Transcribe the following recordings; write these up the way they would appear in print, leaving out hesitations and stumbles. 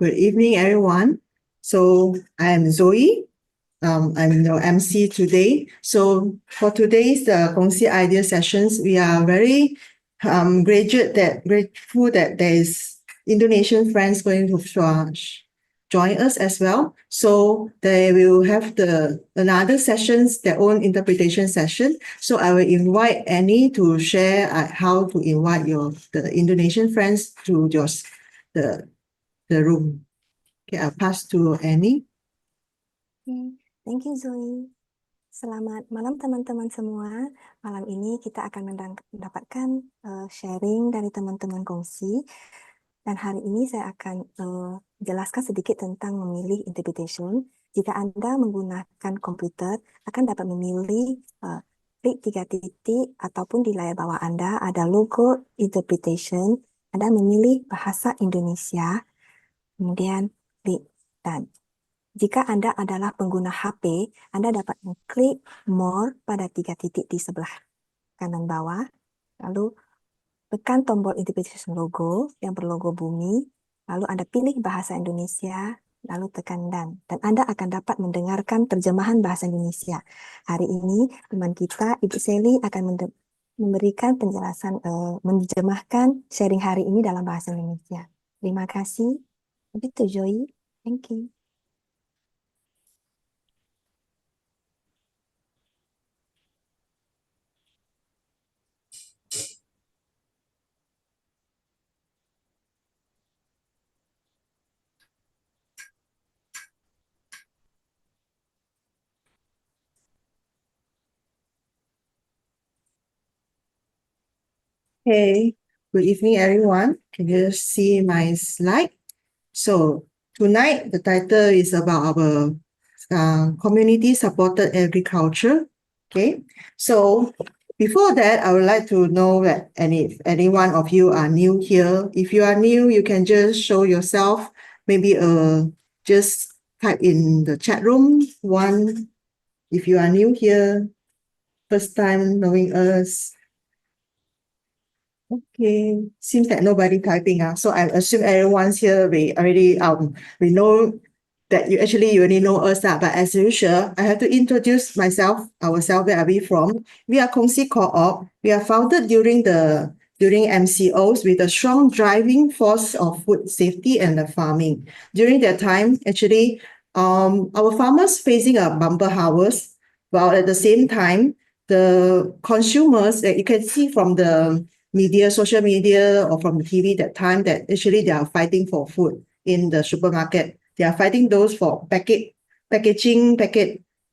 Good evening, everyone. So I am Zoe. I'm your MC today. So for today's Kongsi Idea sessions, we are very grateful that there is Indonesian friends going to join us as well. So they will have another sessions, their own interpretation session. So I will invite Annie to share how to invite the Indonesian friends to the room. Okay, I'll pass to Annie. Thank you, Zoe. Selamat malam teman-teman semua. Malam ini kita akan mendapatkan sharing dari teman-teman Kongsi. Dan hari ini saya akan jelaskan sedikit tentang memilih interpretation. Jika Anda menggunakan komputer, akan dapat memilih klik 3 titik ataupun di layar bawah Anda ada logo interpretation. Anda memilih bahasa Indonesia, kemudian klik dan. Jika Anda adalah pengguna HP, Anda dapat mengklik More pada 3 titik di sebelah kanan bawah, lalu tekan tombol interpretation logo yang berlogo bumi, lalu Anda pilih bahasa Indonesia, lalu tekan dan Anda akan dapat mendengarkan terjemahan bahasa Indonesia. Hari ini teman kita, Ibu Sally, akan memberikan penjelasan, menerjemahkan sharing hari ini dalam bahasa Indonesia. Terima kasih. Begitu, Joy. Thank you. Hey, good evening, everyone. Can you see my slide? So tonight, the title is about our community-supported agriculture. Okay, so before that, I would like to know that if any one of you are new here, if you are new, you can just show yourself, maybe just type in the chat room one. If you are new here, first time knowing us. Okay, seems that nobody typing. So I assume everyone's here. We know that you already know us. But as usual, I have to introduce ourselves, where are we from? We are Kongsi Co-op. We are founded during MCOs with a strong driving force of food safety and farming. During that time, actually, our farmers facing a bumper harvest, while at the same time, the consumers, that you can see from the social media or from the TV that time, that actually they are fighting for food in the supermarket. They are fighting those for packaging,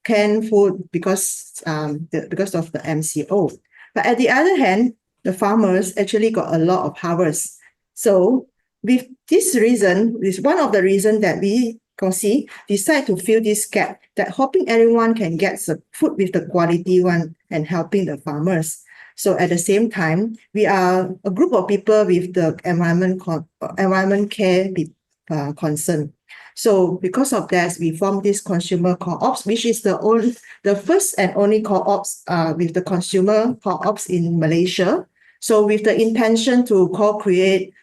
canned food because of the MCO. But at the other hand, the farmers actually got a lot of harvest. So with this reason, is one of the reasons that we Kongsi decide to fill this gap, that hoping everyone can get some food with the quality one and helping the farmers. So at the same time, we are a group of people with the environment care concern. So because of that, we formed this consumer co-ops, which is the first and only co-ops with the consumer co-ops in Malaysia. So with the intention to co-create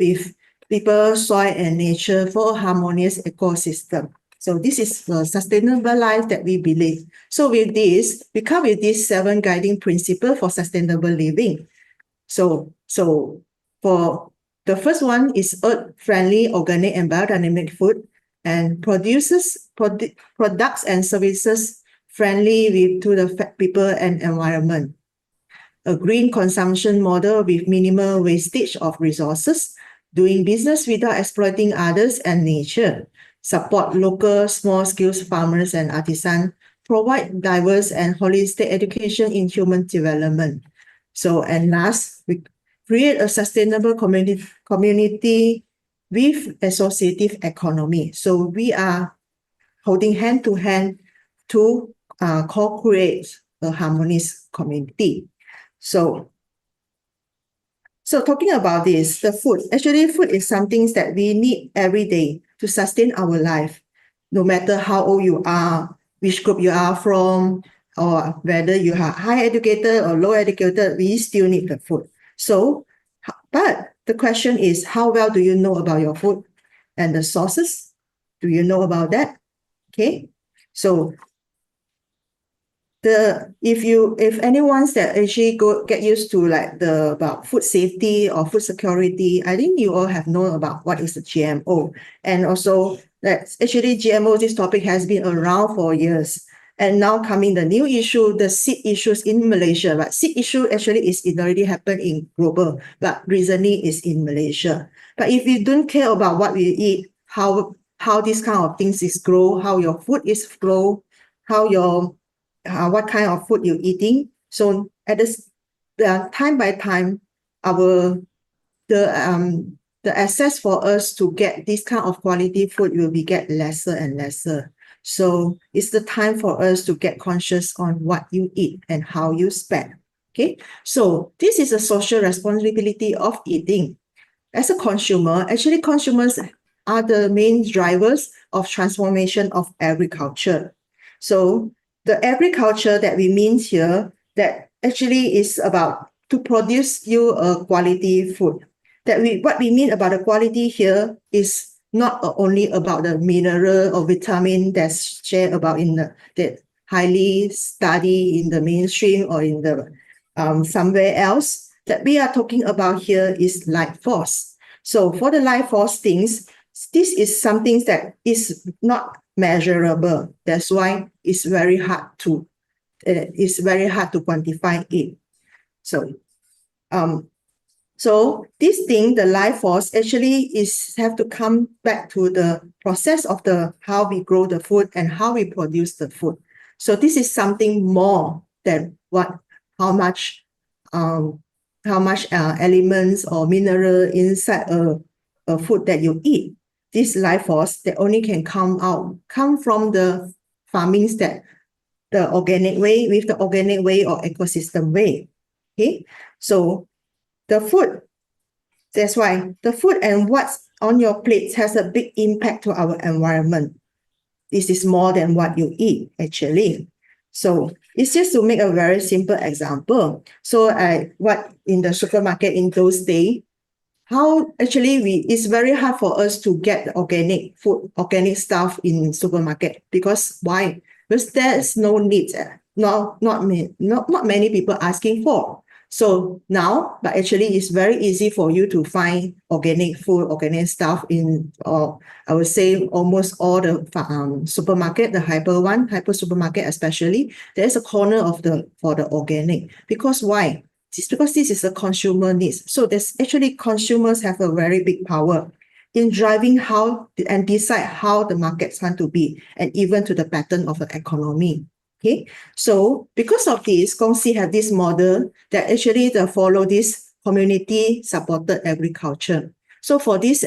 with people, soil, and nature for a harmonious ecosystem. So this is the sustainable life that we believe. So with this, we come with these 7 guiding principles for sustainable living. So for the first one is earth-friendly, organic, and biodynamic food, and products and services friendly to the people and environment. A green consumption model with minimal wastage of resources, doing business without exploiting others and nature, support local small-scale farmers and artisans, provide diverse and holistic education in human development. So, and last, we create a sustainable community with associative economy. So we are holding hand to hand to co-create a harmonious community. So talking about this, the food. Actually, food is something that we need every day to sustain our life, no matter how old you are, which group you are from, or whether you are high educated or low educated, we still need the food. So, but the question is, how well do you know about your food and the sources? Do you know about that? Okay, so if anyone's that actually get used to like the about food safety or food security, I think you all have known about what is the GMO. And also that actually GMO, this topic has been around for years. And now coming the new issue, the seed issues in Malaysia. But seed issue actually it already happened in global, but recently is in Malaysia. But if you don't care about what we eat, how this kind of things is grow, how your food is grow, how your what kind of food you're eating. So at this, time by time, the access for us to get this kind of quality food will be get lesser and lesser. So it's the time for us to get conscious on what you eat and how you spend. Okay, so this is a social responsibility of eating. As a consumer, actually consumers are the main drivers of transformation of agriculture. So the agriculture that we mean here, that actually is about to produce you a quality food. What we mean about the quality here is not only about the mineral or vitamin that's shared about in that highly studied in the mainstream or in the somewhere else. That we are talking about here is life force. So for the life force things, this is something that is not measurable. That's why it's very hard to quantify it. So this thing, the life force, actually have to come back to the process of how we grow the food and how we produce the food. So this is something more than how much elements or mineral inside a food that you eat. This life force that only can come from the farmings that the organic way or ecosystem way. Okay, so the food, that's why the food and what's on your plate has a big impact to our environment. This is more than what you eat, actually. So it's just to make a very simple example. So what in the supermarket in those days, how actually it's very hard for us to get organic food, organic stuff in supermarket. Because why? Because there's no need. Not many people asking for. So now, but actually it's very easy for you to find organic food, organic stuff in, I would say almost all the supermarket, the hyper supermarket especially, there's a corner for the organic. Because why? It's because this is a consumer needs. So there's actually consumers have a very big power in driving how and decide how the markets want to be, and even to the pattern of the economy. Okay, so because of this, Kongsi have this model that actually follow this community supported agriculture. So for this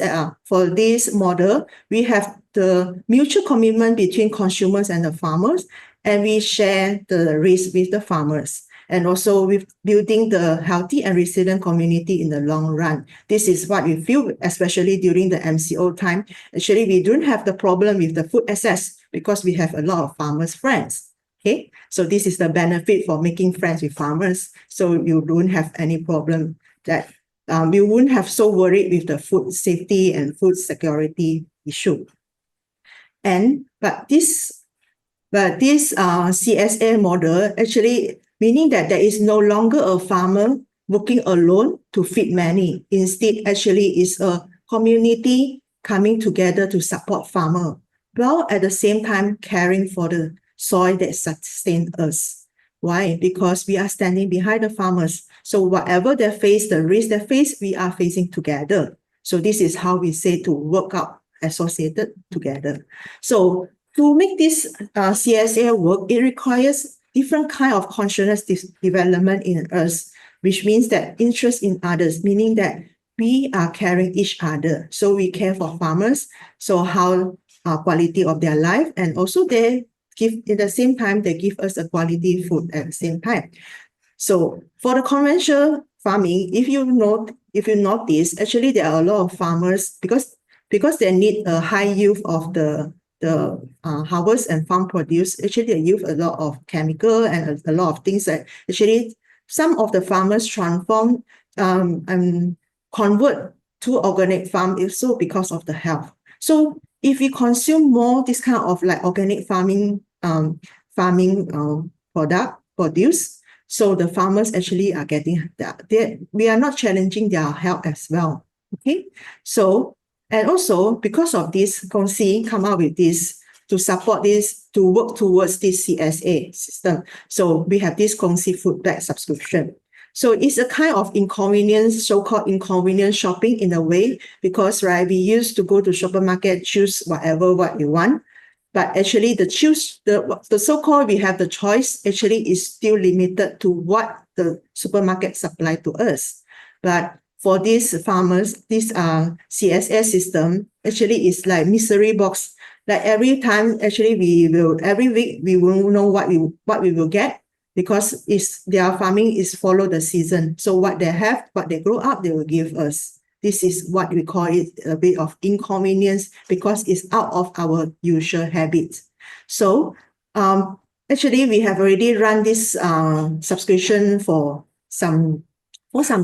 model, we have the mutual commitment between consumers and the farmers, and we share the risk with the farmers. And also with building the healthy and resilient community in the long run. This is what we feel, especially during the MCO time. Actually, we don't have the problem with the food access because we have a lot of farmers' friends. Okay, so this is the benefit for making friends with farmers. So you don't have any problem that you wouldn't have so worried with the food safety and food security issue. But this CSA model actually meaning that there is no longer a farmer working alone to feed many. Instead, actually is a community coming together to support farmer, while at the same time caring for the soil that sustains us. Why? Because we are standing behind the farmers. So whatever they face, the risk they face, we are facing together. So this is how we say to work out associated together. So to make this CSA work, it requires different kind of consciousness development in us, which means that interest in others, meaning that we are caring each other. So we care for farmers, so how quality of their life, and also they give, at the same time, they give us a quality food at the same time. So for the conventional farming, if you notice, actually there are a lot of farmers because they need a high yield of the harvest and farm produce. Actually, they use a lot of chemical and a lot of things that actually some of the farmers transform convert to organic farm is so because of the health. So if we consume more this kind of like organic farming produce, so the farmers actually are getting that. We are not challenging their health as well. Okay, so and also because of this, Kongsi come out with this to support this, to work towards this CSA system. So we have this Kongsi Food Bag subscription. So it's a kind of inconvenience, so-called inconvenience shopping in a way, because right, we used to go to supermarket, choose whatever what you want. But actually the so-called we have the choice actually is still limited to what the supermarket supply to us. But for these farmers, this CSA system actually is like mystery box. Like every time, actually, every week we will know what we will get, because their farming is follow the season. So what they have, what they grow up, they will give us. This is what we call it a bit of inconvenience, because it's out of our usual habits. So actually, we have already run this subscription for some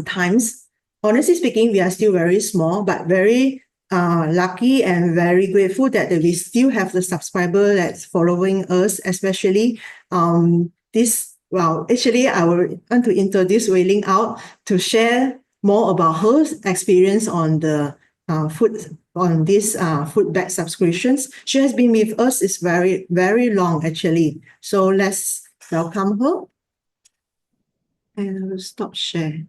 times. Honestly speaking, we are still very small, but very lucky and very grateful that we still have the subscriber that's following us, especially actually, I want to introduce Wei Ling out to share more about her experience on the food bag subscriptions. She has been with us is very, very long actually. So let's welcome her. And I will stop share.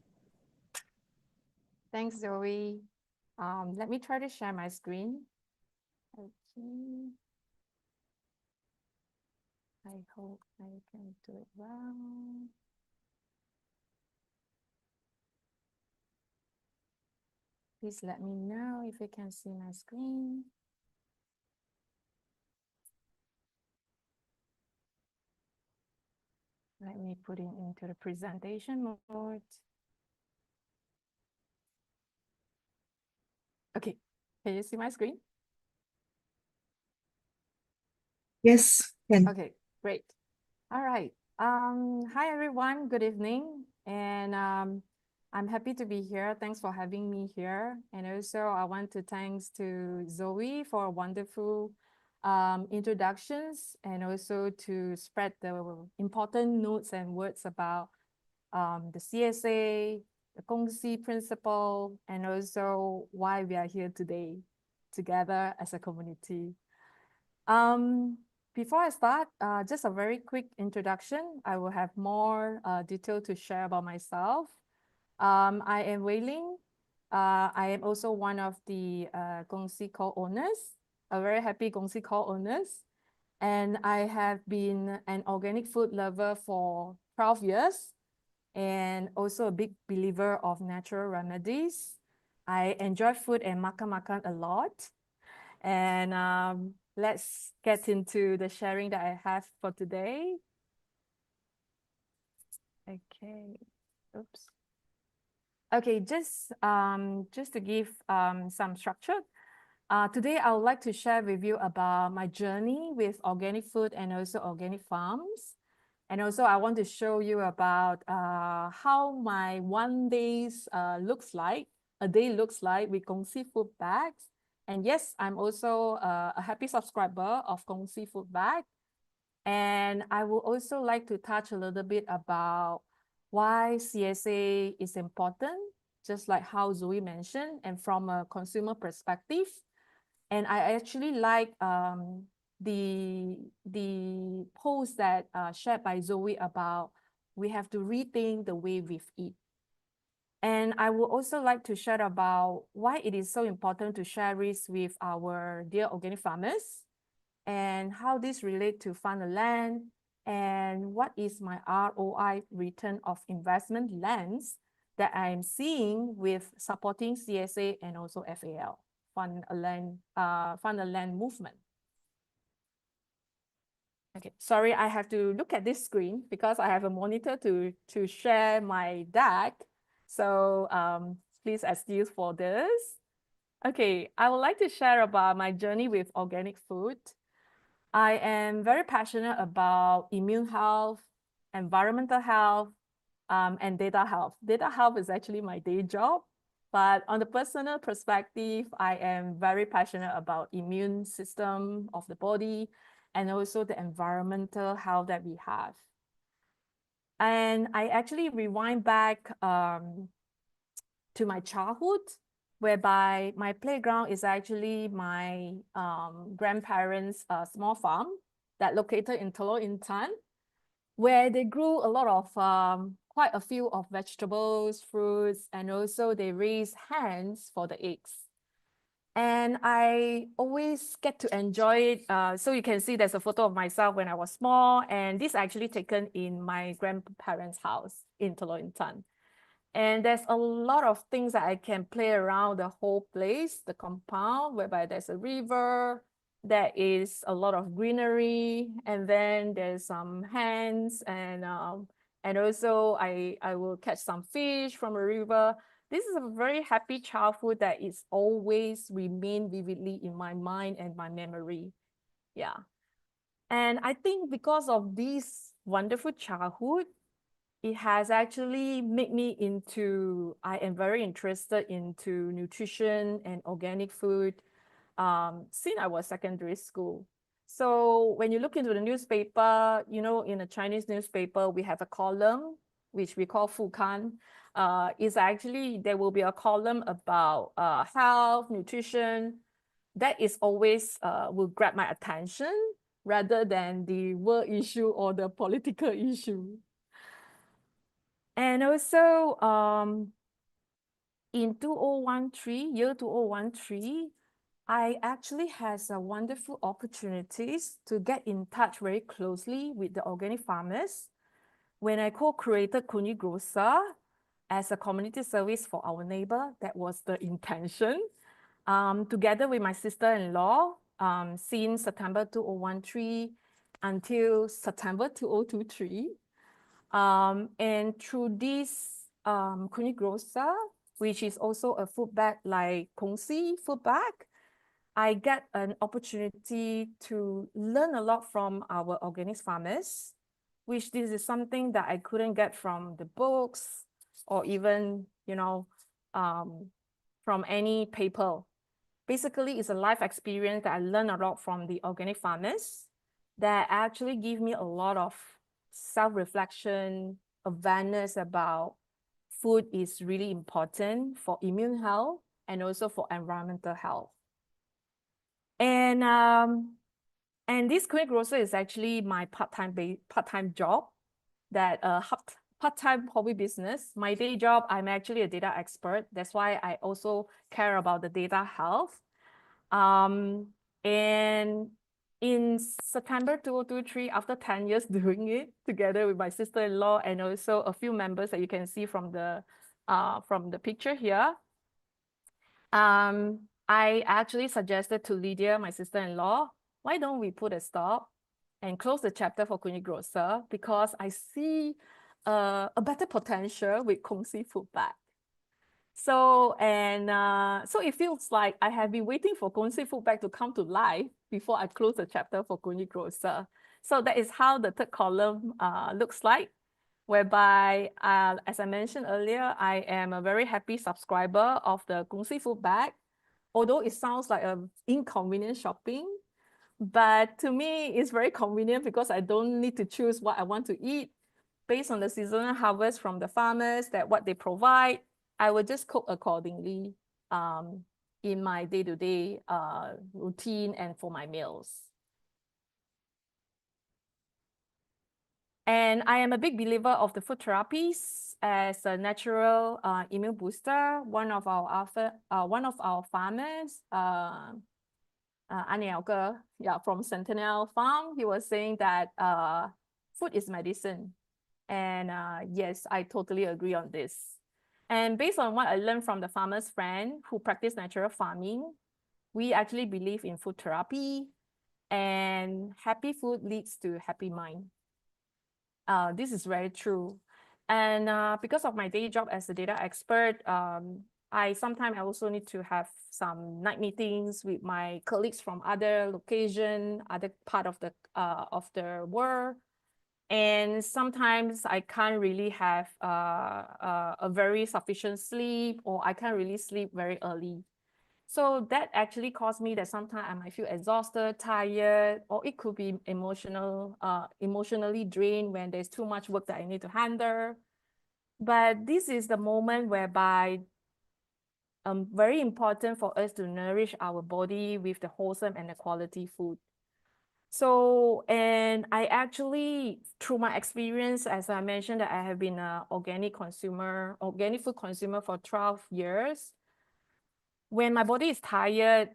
Thanks, Zoe. Let me try to share my screen. Okay. I hope I can do it well. Please let me know if you can see my screen. Let me put it into the presentation mode. Okay, can you see my screen? Yes, can. Okay, great. All right. Hi everyone, good evening. And I'm happy to be here. Thanks for having me here. And also I want to thanks to Zoe for wonderful introductions, and also to spread the important notes and words about the CSA, the Kongsi principle, and also why we are here today together as a community. Before I start, just a very quick introduction. I will have more detail to share about myself. I am Wei Ling. I am also one of the Kongsi co-owners, a very happy Kongsi co-owners. And I have been an organic food lover for 12 years, and also a big believer of natural remedies. I enjoy food and makan-makan a lot. And let's get into the sharing that I have for today. Okay, oops. Okay, just to give some structure. Today, I would like to share with you about my journey with organic food and also organic farms. And also, I want to show you about how my a day looks like with Kongsi Food Bags. And yes, I'm also a happy subscriber of Kongsi Food Bag. And I would also like to touch a little bit about why CSA is important, just like how Zoe mentioned, and from a consumer perspective. And I actually like the post that shared by Zoe about we have to rethink the way we eat. And I would also like to share about why it is so important to share this with our dear organic farmers, and how this relate to fund the land, and what is my ROI, return of investment lens, that I'm seeing with supporting CSA and also FAL, fund a land movement. Okay, sorry, I have to look at this screen because I have a monitor to share my deck. So please excuse for this. Okay, I would like to share about my journey with organic food. I am very passionate about immune health, environmental health, and data health. Data health is actually my day job. But on the personal perspective, I am very passionate about immune system of the body and also the environmental health that we have. And I actually rewind back to my childhood, whereby my playground is actually my grandparents' small farm that located in Telok Intan, where they grew a lot of quite a few of vegetables, fruits, and also they raise hens for the eggs. And I always get to enjoy it. So you can see there's a photo of myself when I was small, and this actually taken in my grandparents' house in Telok Intan. And there's a lot of things that I can play around the whole place, the compound, whereby there's a river, there is a lot of greenery, and then there's some hens, and also I will catch some fish from a river. This is a very happy childhood that is always remain vividly in my mind and my memory. Yeah. And I think because of this wonderful childhood, it has actually made me into, I am very interested into nutrition and organic food since I was secondary school. So when you look into the newspaper, you know, in a Chinese newspaper, we have a column, which we call Fukan. Is actually, there will be a column about health, nutrition. That is always will grab my attention rather than the world issue or the political issue. And also, in 2013, year 2013, I actually has a wonderful opportunities to get in touch very closely with the organic farmers when I co-created Kongsi Grocer as a community service for our neighbor. That was the intention. Together with my sister-in-law, since September 2013 until September 2023. And through this Kongsi Grocer, which is also a food bag like Kongsi Food Bag, I get an opportunity to learn a lot from our organic farmers, which this is something that I couldn't get from the books or even, you know, from any paper. Basically, it's a life experience that I learned a lot from the organic farmers that actually give me a lot of self-reflection, awareness about food is really important for immune health and also for environmental health. And this Kongsi Grocer is actually my part-time job, that part-time hobby business. My day job, I'm actually a data expert. That's why I also care about the data health. And in September 2023, after 10 years doing it together with my sister-in-law and also a few members that you can see from the picture here, I actually suggested to Lydia, my sister-in-law, why don't we put a stop and close the chapter for Kongsi Grocer, because I see a better potential with Kongsi Food Bag. So, so it feels like I have been waiting for Kongsi Food Bag to come to life before I close the chapter for Kongsi Grocer. So that is how the third column looks like, whereby, as I mentioned earlier, I am a very happy subscriber of the Kongsi Food Bag, although it sounds like an inconvenient shopping. But to me, it's very convenient because I don't need to choose what I want to eat. Based on the seasonal harvest from the farmers, that what they provide, I will just cook accordingly in my day-to-day routine and for my meals. And I am a big believer of the food therapies as a natural immune booster. One of our farmers, Anielke, from Sentinel Farm, he was saying that food is medicine. And yes, I totally agree on this. And based on what I learned from the farmer's friend who practice natural farming, we actually believe in food therapy, and happy food leads to happy mind. This is very true. And because of my day job as a data expert, I sometimes also need to have some night meetings with my colleagues from other location, other part of the world. And sometimes I can't really have a very sufficient sleep, or I can't really sleep very early. So that actually caused me that sometimes I might feel exhausted, tired, or it could be emotionally drained when there's too much work that I need to handle. But this is the moment whereby very important for us to nourish our body with the wholesome and the quality food. So, and I actually, through my experience, as I mentioned, that I have been an organic food consumer for 12 years. When my body is tired,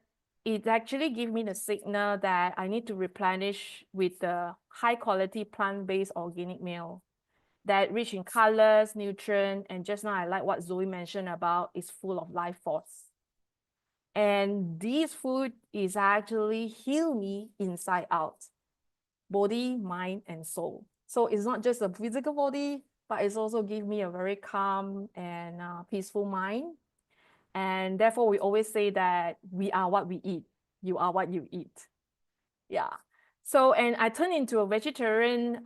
it actually gives me the signal that I need to replenish with the high quality plant-based organic meal that rich in colors, nutrient, and just now I like what Zoe mentioned about is full of life force. And this food is actually heal me inside out, body, mind, and soul. So it's not just a physical body, but it's also give me a very calm and peaceful mind. And therefore, we always say that we are what we eat. You are what you eat. Yeah. So, and I turned into a vegetarian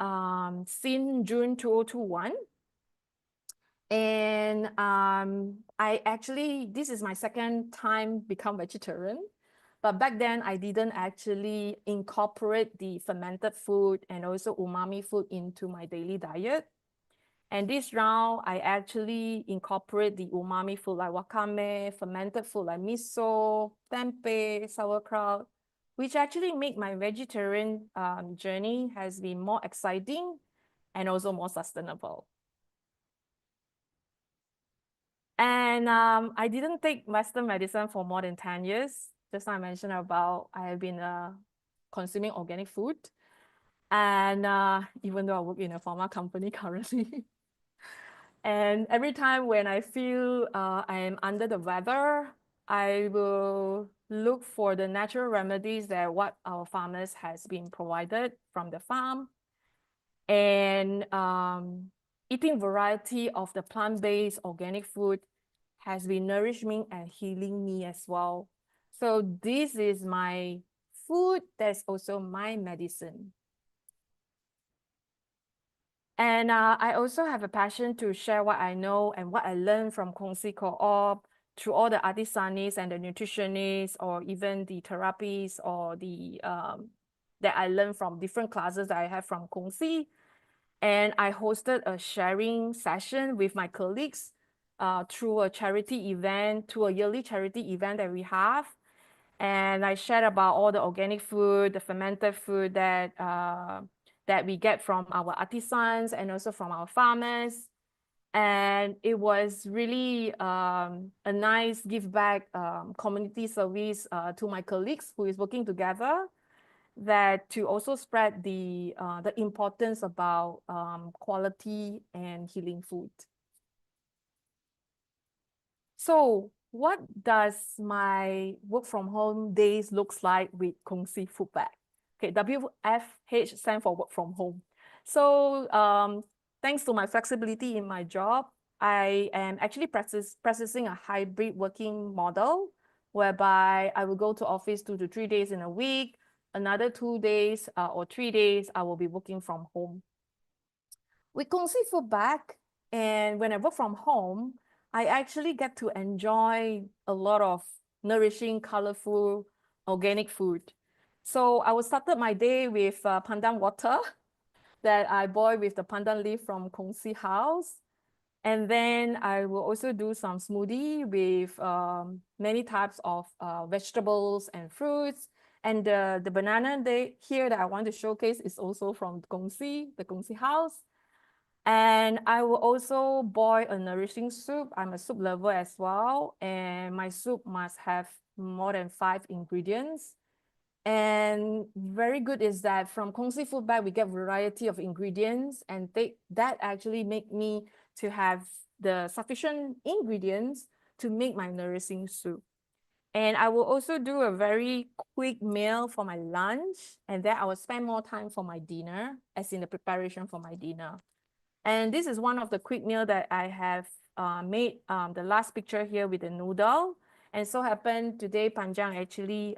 since June 2021. And I actually, this is my second time become vegetarian. But back then, I didn't actually incorporate the fermented food and also umami food into my daily diet. And this round, I actually incorporate the umami food like wakame, fermented food like miso, tempeh, sauerkraut, which actually make my vegetarian journey has been more exciting and also more sustainable. And I didn't take Western medicine for more than 10 years. Just like I mentioned about, I have been consuming organic food. And even though I work in a pharma company currently. And every time when I feel I am under the weather, I will look for the natural remedies that what our farmers has been provided from the farm. And eating variety of the plant-based organic food has been nourishing and healing me as well. So this is my food, that's also my medicine. And I also have a passion to share what I know and what I learned from Kongsi Co-op through all the artisanists and the nutritionists, or even the therapies or the that I learned from different classes that I have from Kongsi. And I hosted a sharing session with my colleagues through a charity event, to a yearly charity event that we have. And I shared about all the organic food, the fermented food that that we get from our artisans and also from our farmers. And it was really a nice give back community service to my colleagues who is working together, that to also spread the importance about quality and healing food. So what does my work from home days looks like with Kongsi Food Bag? Okay, WFH stands for work from home. So thanks to my flexibility in my job, I am actually practicing a hybrid working model, whereby I will go to office 2 to 3 days in a week. Another 2 days or 3 days, I will be working from home. With Kongsi Food Bag, and when I work from home, I actually get to enjoy a lot of nourishing, colorful, organic food. So I will started my day with pandan water that I boil with the pandan leaf from Kongsi House. And then I will also do some smoothie with many types of vegetables and fruits. And the banana here that I want to showcase is also from Kongsi, the Kongsi House. And I will also boil a nourishing soup. I'm a soup lover as well. And my soup must have more than 5 ingredients. And very good is that from Kongsi Food Bag, we get variety of ingredients, and that actually make me to have the sufficient ingredients to make my nourishing soup. And I will also do a very quick meal for my lunch, and then I will spend more time for my dinner, as in the preparation for my dinner. And this is one of the quick meal that I have made, the last picture here with the noodle. And so happened today, Panjang actually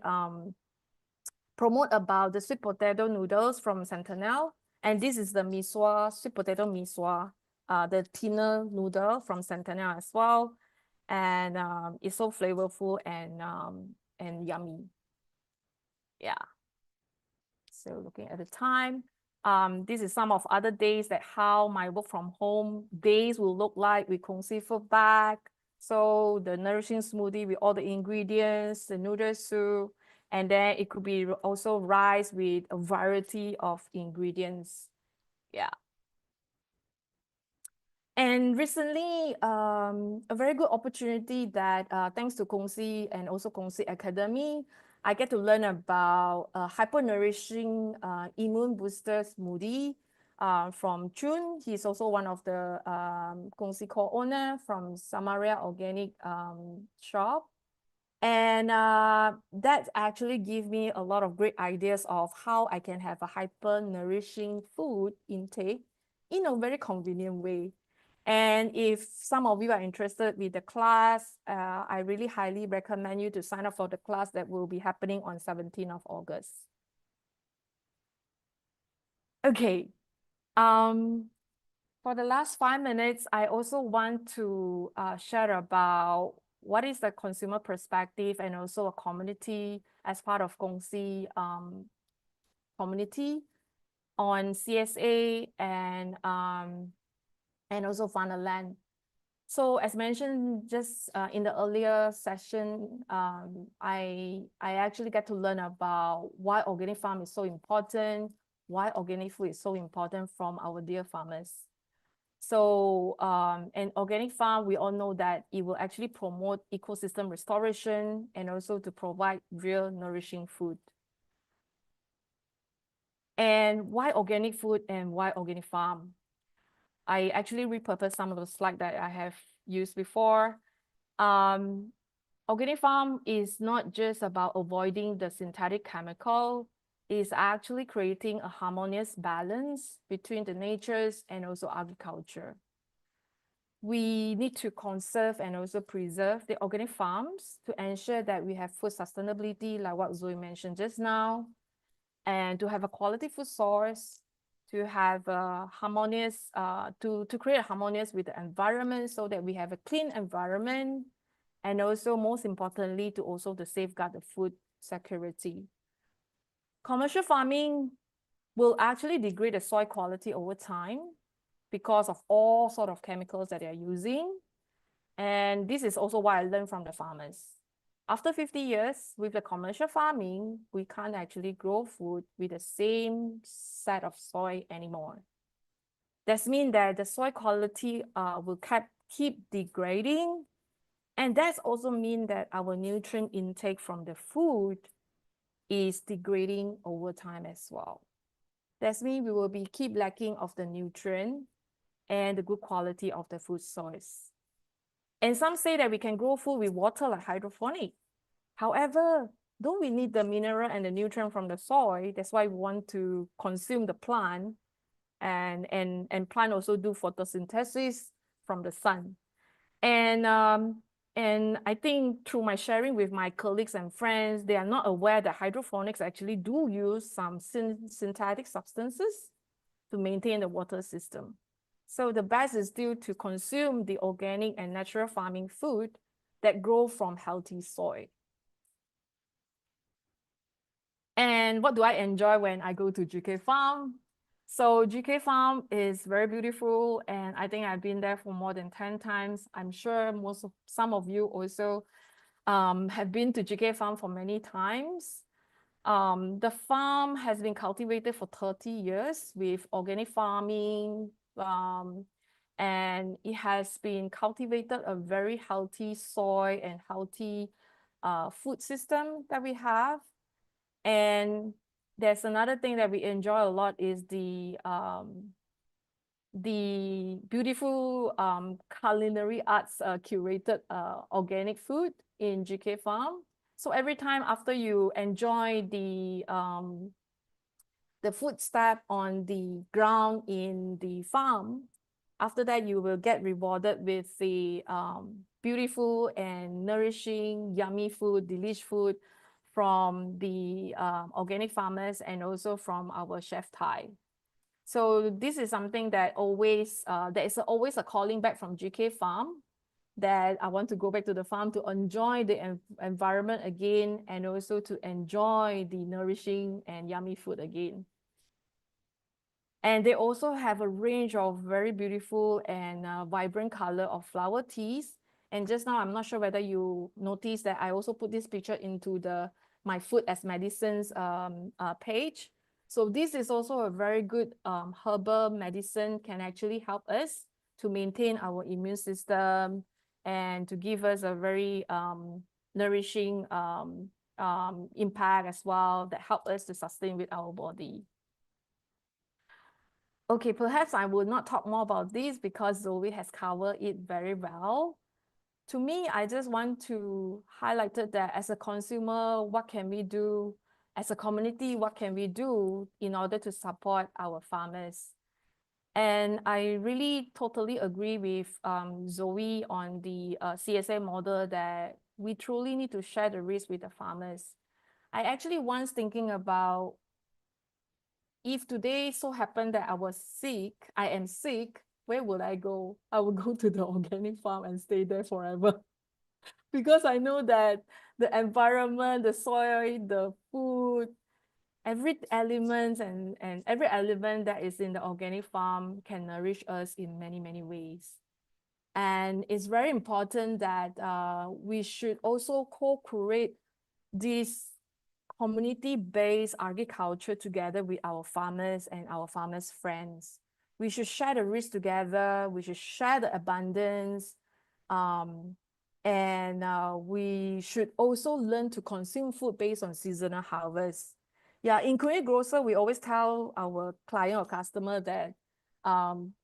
promote about the sweet potato noodles from Sentinel. And this is the misua, sweet potato misua, the thinner noodle from Centennial as well. And it's so flavorful and yummy. Yeah. So looking at the time, this is some of other days that how my work from home days will look like with Kongsi Food Bag. So the nourishing smoothie with all the ingredients, the noodle soup, and then it could be also rice with a variety of ingredients. Yeah. And recently, a very good opportunity that thanks to Kongsi and also Kongsi Academy, I get to learn about hyper-nourishing immune booster smoothie from Chun. He's also one of the Kongsi co-owner from Samaria Organic shop. And that actually give me a lot of great ideas of how I can have a hyper-nourishing food intake in a very convenient way. And if some of you are interested with the class, I really highly recommend you to sign up for the class that will be happening on 17th of August. Okay, for the last 5 minutes, I also want to share about what is the consumer perspective and also a community as part of Kongsi community on CSA and also Farmerland. So as mentioned just in the earlier session, I actually get to learn about why organic farm is so important, why organic food is so important from our dear farmers. So an organic farm, we all know that it will actually promote ecosystem restoration and also to provide real nourishing food. And why organic food and why organic farm? I actually repurposed some of the slides that I have used before. Organic farm is not just about avoiding the synthetic chemical, it's actually creating a harmonious balance between the natures and also agriculture. We need to conserve and also preserve the organic farms to ensure that we have food sustainability, like what Zoe mentioned just now, and to have a quality food source, to have a harmonious, to create a harmonious with the environment so that we have a clean environment, and also most importantly, to also to safeguard the food security. Commercial farming will actually degrade the soil quality over time because of all sort of chemicals that they are using. And this is also what I learned from the farmers. After 50 years with the commercial farming, we can't actually grow food with the same set of soil anymore. That means that the soil quality will keep degrading. And that also means that our nutrient intake from the food is degrading over time as well. That means we will keep lacking of the nutrient and the good quality of the food source. And some say that we can grow food with water like hydroponic. However, don't we need the mineral and the nutrient from the soil? That's why we want to consume the plant, and plant also do photosynthesis from the sun. And I think through my sharing with my colleagues and friends, they are not aware that hydroponics actually do use some synthetic substances to maintain the water system. So the best is still to consume the organic and natural farming food that grow from healthy soil. And what do I enjoy when I go to GK Farm? So GK Farm is very beautiful, and I think I've been there for more than 10 times. I'm sure some of you also have been to GK Farm for many times. The farm has been cultivated for 30 years with organic farming, and it has been cultivated a very healthy soil and healthy food system that we have. And there's another thing that we enjoy a lot is the beautiful culinary arts curated organic food in GK Farm. So every time after you enjoy the food step on the ground in the farm, after that you will get rewarded with the beautiful and nourishing, yummy food, delish food from the organic farmers and also from our chef Thai. So this is something that always, there is always a calling back from GK Farm, that I want to go back to the farm to enjoy the environment again, and also to enjoy the nourishing and yummy food again. And they also have a range of very beautiful and vibrant color of flower teas. And just now, I'm not sure whether you noticed that I also put this picture into the My Food as Medicines page. So this is also a very good herbal medicine, can actually help us to maintain our immune system and to give us a very nourishing impact as well, that help us to sustain with our body. Okay, perhaps I will not talk more about this because Zoe has covered it very well. To me, I just want to highlight that as a consumer, what can we do? As a community, what can we do in order to support our farmers? And I really totally agree with Zoe on the CSA model, that we truly need to share the risk with the farmers. I actually once thinking about, if today so happened that I am sick, where would I go? I would go to the organic farm and stay there forever. Because I know that the environment, the soil, the food, every element and every element that is in the organic farm can nourish us in many, many ways. And it's very important that we should also co-create this community-based agriculture together with our farmers and our farmers' friends. We should share the risk together. We should share the abundance. And we should also learn to consume food based on seasonal harvest. Yeah, in Korean Grocer, we always tell our client or customer that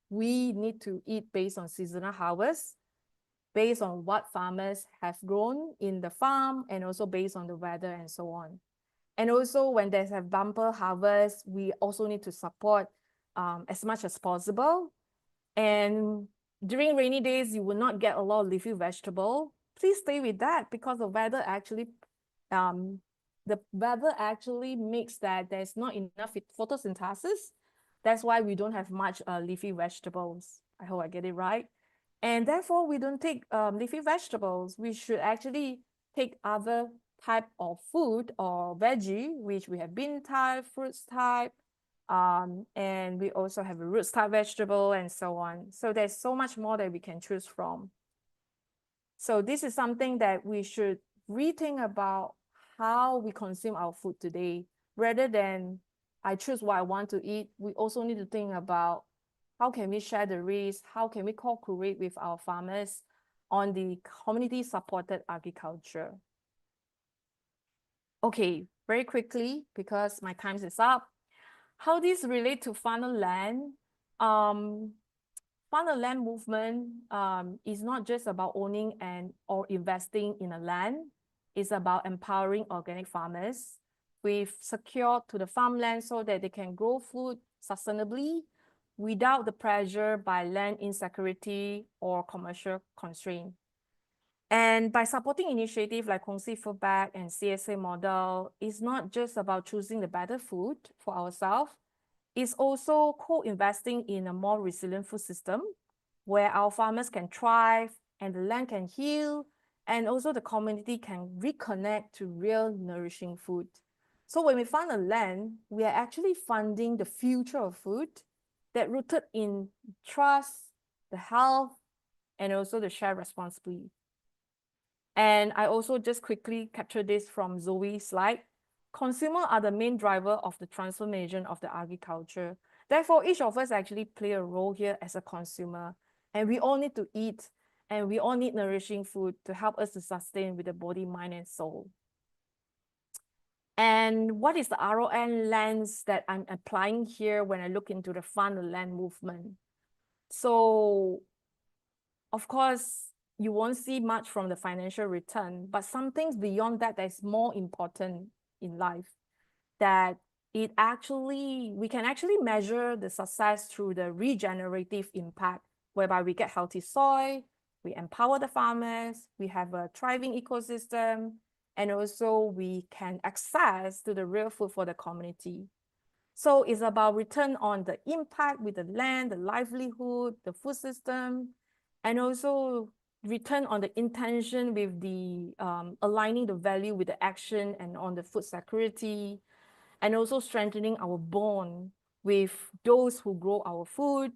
we need to eat based on seasonal harvest, based on what farmers have grown in the farm, and also based on the weather and so on. And also when there's a bumper harvest, we also need to support as much as possible. And during rainy days, you will not get a lot of leafy vegetable. Please stay with that, because the weather actually makes that there's not enough photosynthesis. That's why we don't have much leafy vegetables. I hope I get it right. And therefore, we don't take leafy vegetables. We should actually take other type of food or veggie, which we have bean type, fruits type, and we also have a roots type vegetable and so on. So there's so much more that we can choose from. So this is something that we should rethink about, how we consume our food today. Rather than I choose what I want to eat, we also need to think about how can we share the risk, how can we co-create with our farmers on the community-supported agriculture. Okay, very quickly, because my time is up. How this relate to farmer land? Farmer land movement is not just about owning or investing in a land. It's about empowering organic farmers with secure to the farmland so that they can grow food sustainably without the pressure by land insecurity or commercial constraint. And by supporting initiatives like Kongsi Food Bag and CSA model, it's not just about choosing the better food for ourselves. It's also co-investing in a more resilient food system where our farmers can thrive and the land can heal, and also the community can reconnect to real nourishing food. So when we fund a land, we are actually funding the future of food that rooted in trust, the health, and also the shared responsibility. And I also just quickly captured this from Zoe's slide. Consumers are the main driver of the transformation of the agriculture. Therefore, each of us actually play a role here as a consumer. And we all need to eat, and we all need nourishing food to help us to sustain with the body, mind, and soul. And what is the RON lens that I'm applying here when I look into the fund the land movement? So, of course, you won't see much from the financial return, but some things beyond that is more important in life, that we can actually measure the success through the regenerative impact, whereby we get healthy soil, we empower the farmers, we have a thriving ecosystem, and also we can access to the real food for the community. So it's about return on the impact with the land, the livelihood, the food system, and also return on the intention with the aligning the value with the action and on the food security, and also strengthening our bond with those who grow our food,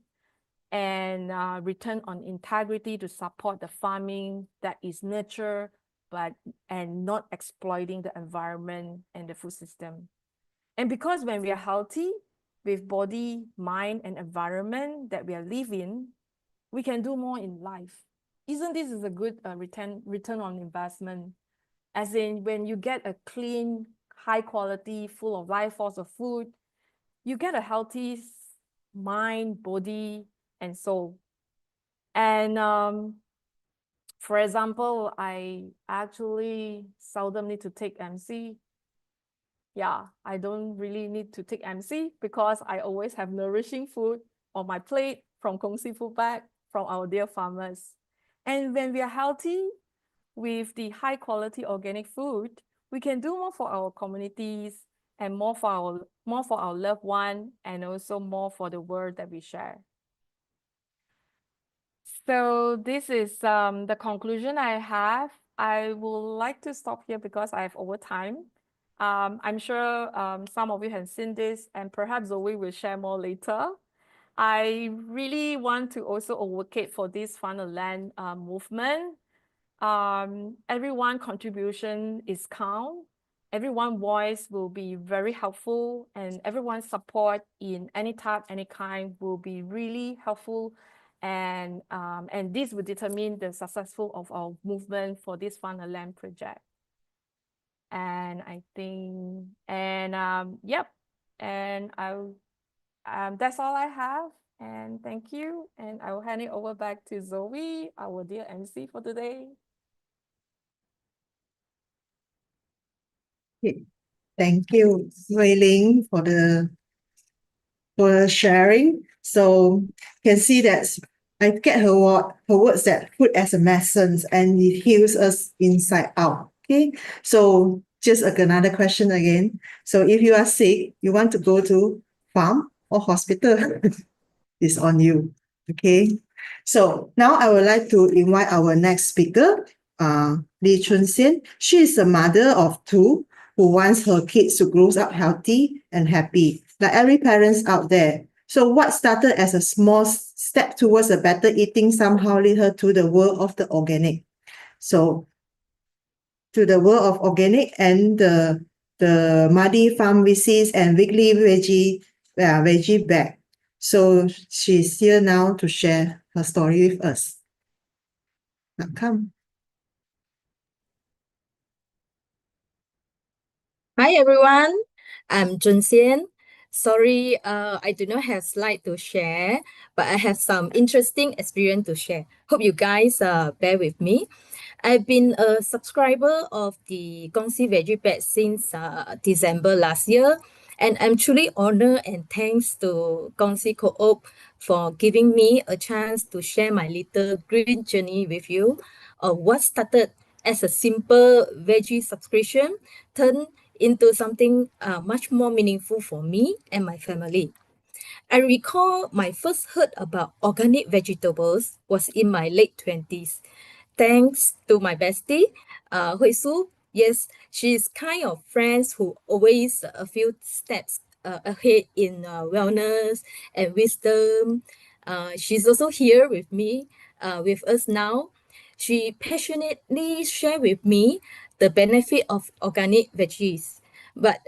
and return on integrity to support the farming that is nurture and not exploiting the environment and the food system. And because when we are healthy with body, mind, and environment that we are living, we can do more in life. Isn't this is a good return on investment? As in, when you get a clean, high quality, full of life force of food, you get a healthy mind, body, and soul. And for example, I actually seldom need to take MC. Yeah, I don't really need to take MC because I always have nourishing food on my plate from Kongsi Food Bag, from our dear farmers. And when we are healthy with the high quality organic food, we can do more for our communities and more for our loved one, and also more for the world that we share. So this is the conclusion I have. I would like to stop here because I have over time. I'm sure some of you have seen this, and perhaps Zoe will share more later. I really want to also advocate for this Farm and Land movement. Everyone contribution is count. Everyone's voice will be very helpful, and everyone's support in any type, any kind will be really helpful. And this will determine the successful of our movement for this Farm and Land project. And I think, and yep, and that's all I have. And thank you. And I will hand it over back to Zoe, our dear MC for today. Thank you, Wei Ling, for sharing. So you can see that I get her words that food as a medicine and it heals us inside out. Okay, so just another question again. So if you are sick, you want to go to farm or hospital, it's on you. Okay, so now I would like to invite our next speaker, Chun Shian. She is a mother of two who wants her kids to grow up healthy and happy, like every parents out there. So what started as a small step towards a better eating somehow led her to the world of the organic. So to the world of organic and the muddy farm visits and weekly veggie bag. So she's here now to share her story with us. Now come. Hi everyone, I'm Chun Shian. Sorry, I do not have slide to share, but I have some interesting experience to share. Hope you guys bear with me. I've been a subscriber of the Kongsi Veggie Bag since December last year, and I'm truly honored and thanks to Kongsi Co-op for giving me a chance to share my little green journey with you. What started as a simple veggie subscription turned into something much more meaningful for me and my family. I recall my first heard about organic vegetables was in my late 20s. Thanks to my bestie, Hui Su. Yes, she's kind of friends who always a few steps ahead in wellness and wisdom. She's also here with me, with us now. She passionately shared with me the benefit of organic veggies, but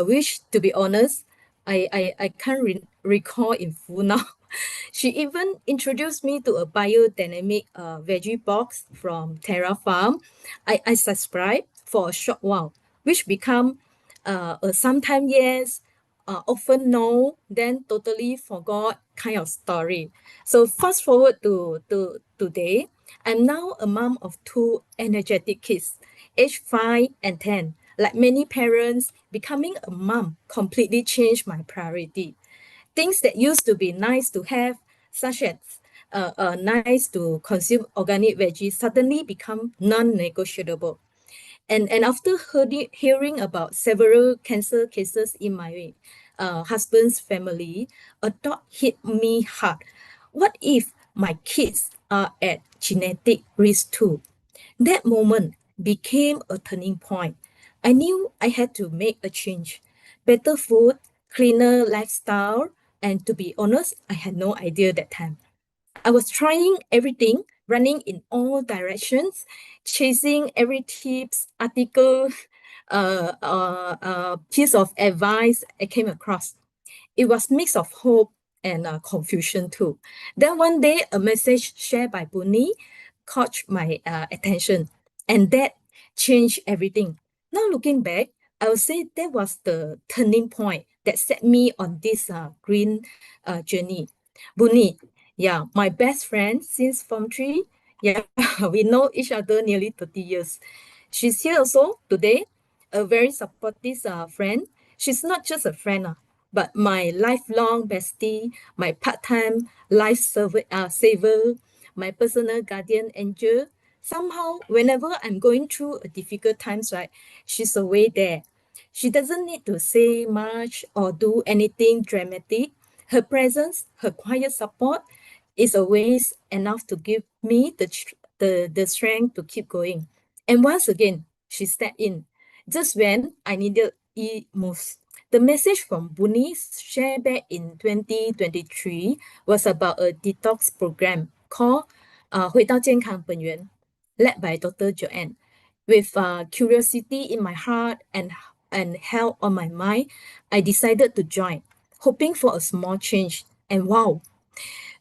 which, to be honest, I can't recall in full now. She even introduced me to a biodynamic veggie box from Terra Farm. I subscribed for a short while, which become a sometime yes, often no, then totally forgot kind of story. So fast forward to today, I'm now a mom of two energetic kids, aged 5 and 10. Like many parents, becoming a mom completely changed my priority. Things that used to be nice to have, such as nice to consume organic veggies, suddenly become non-negotiable. And after hearing about several cancer cases in my husband's family, a thought hit me hard. What if my kids are at genetic risk too? That moment became a turning point. I knew I had to make a change. Better food, cleaner lifestyle, and to be honest, I had no idea that time. I was trying everything, running in all directions, chasing every tips, article, piece of advice I came across. It was mix of hope and confusion too. Then one day, a message shared by Bunny caught my attention, and that changed everything. Now looking back, I would say that was the turning point that set me on this green journey. Bunny, yeah, my best friend since Form 3. Yeah, we know each other nearly 30 years. She's here also today, a very supportive friend. She's not just a friend, but my lifelong bestie, my part-time saver, my personal guardian angel. Somehow, whenever I'm going through a difficult times, right, she's always there. She doesn't need to say much or do anything dramatic. Her presence, her quiet support is always enough to give me the strength to keep going. And once again, she stepped in just when I needed it most. The message from Buni shared back in 2023 was about a detox program called 回到健康本源, led by Dr. Joanne. With curiosity in my heart and hell on my mind, I decided to join, hoping for a small change. And wow,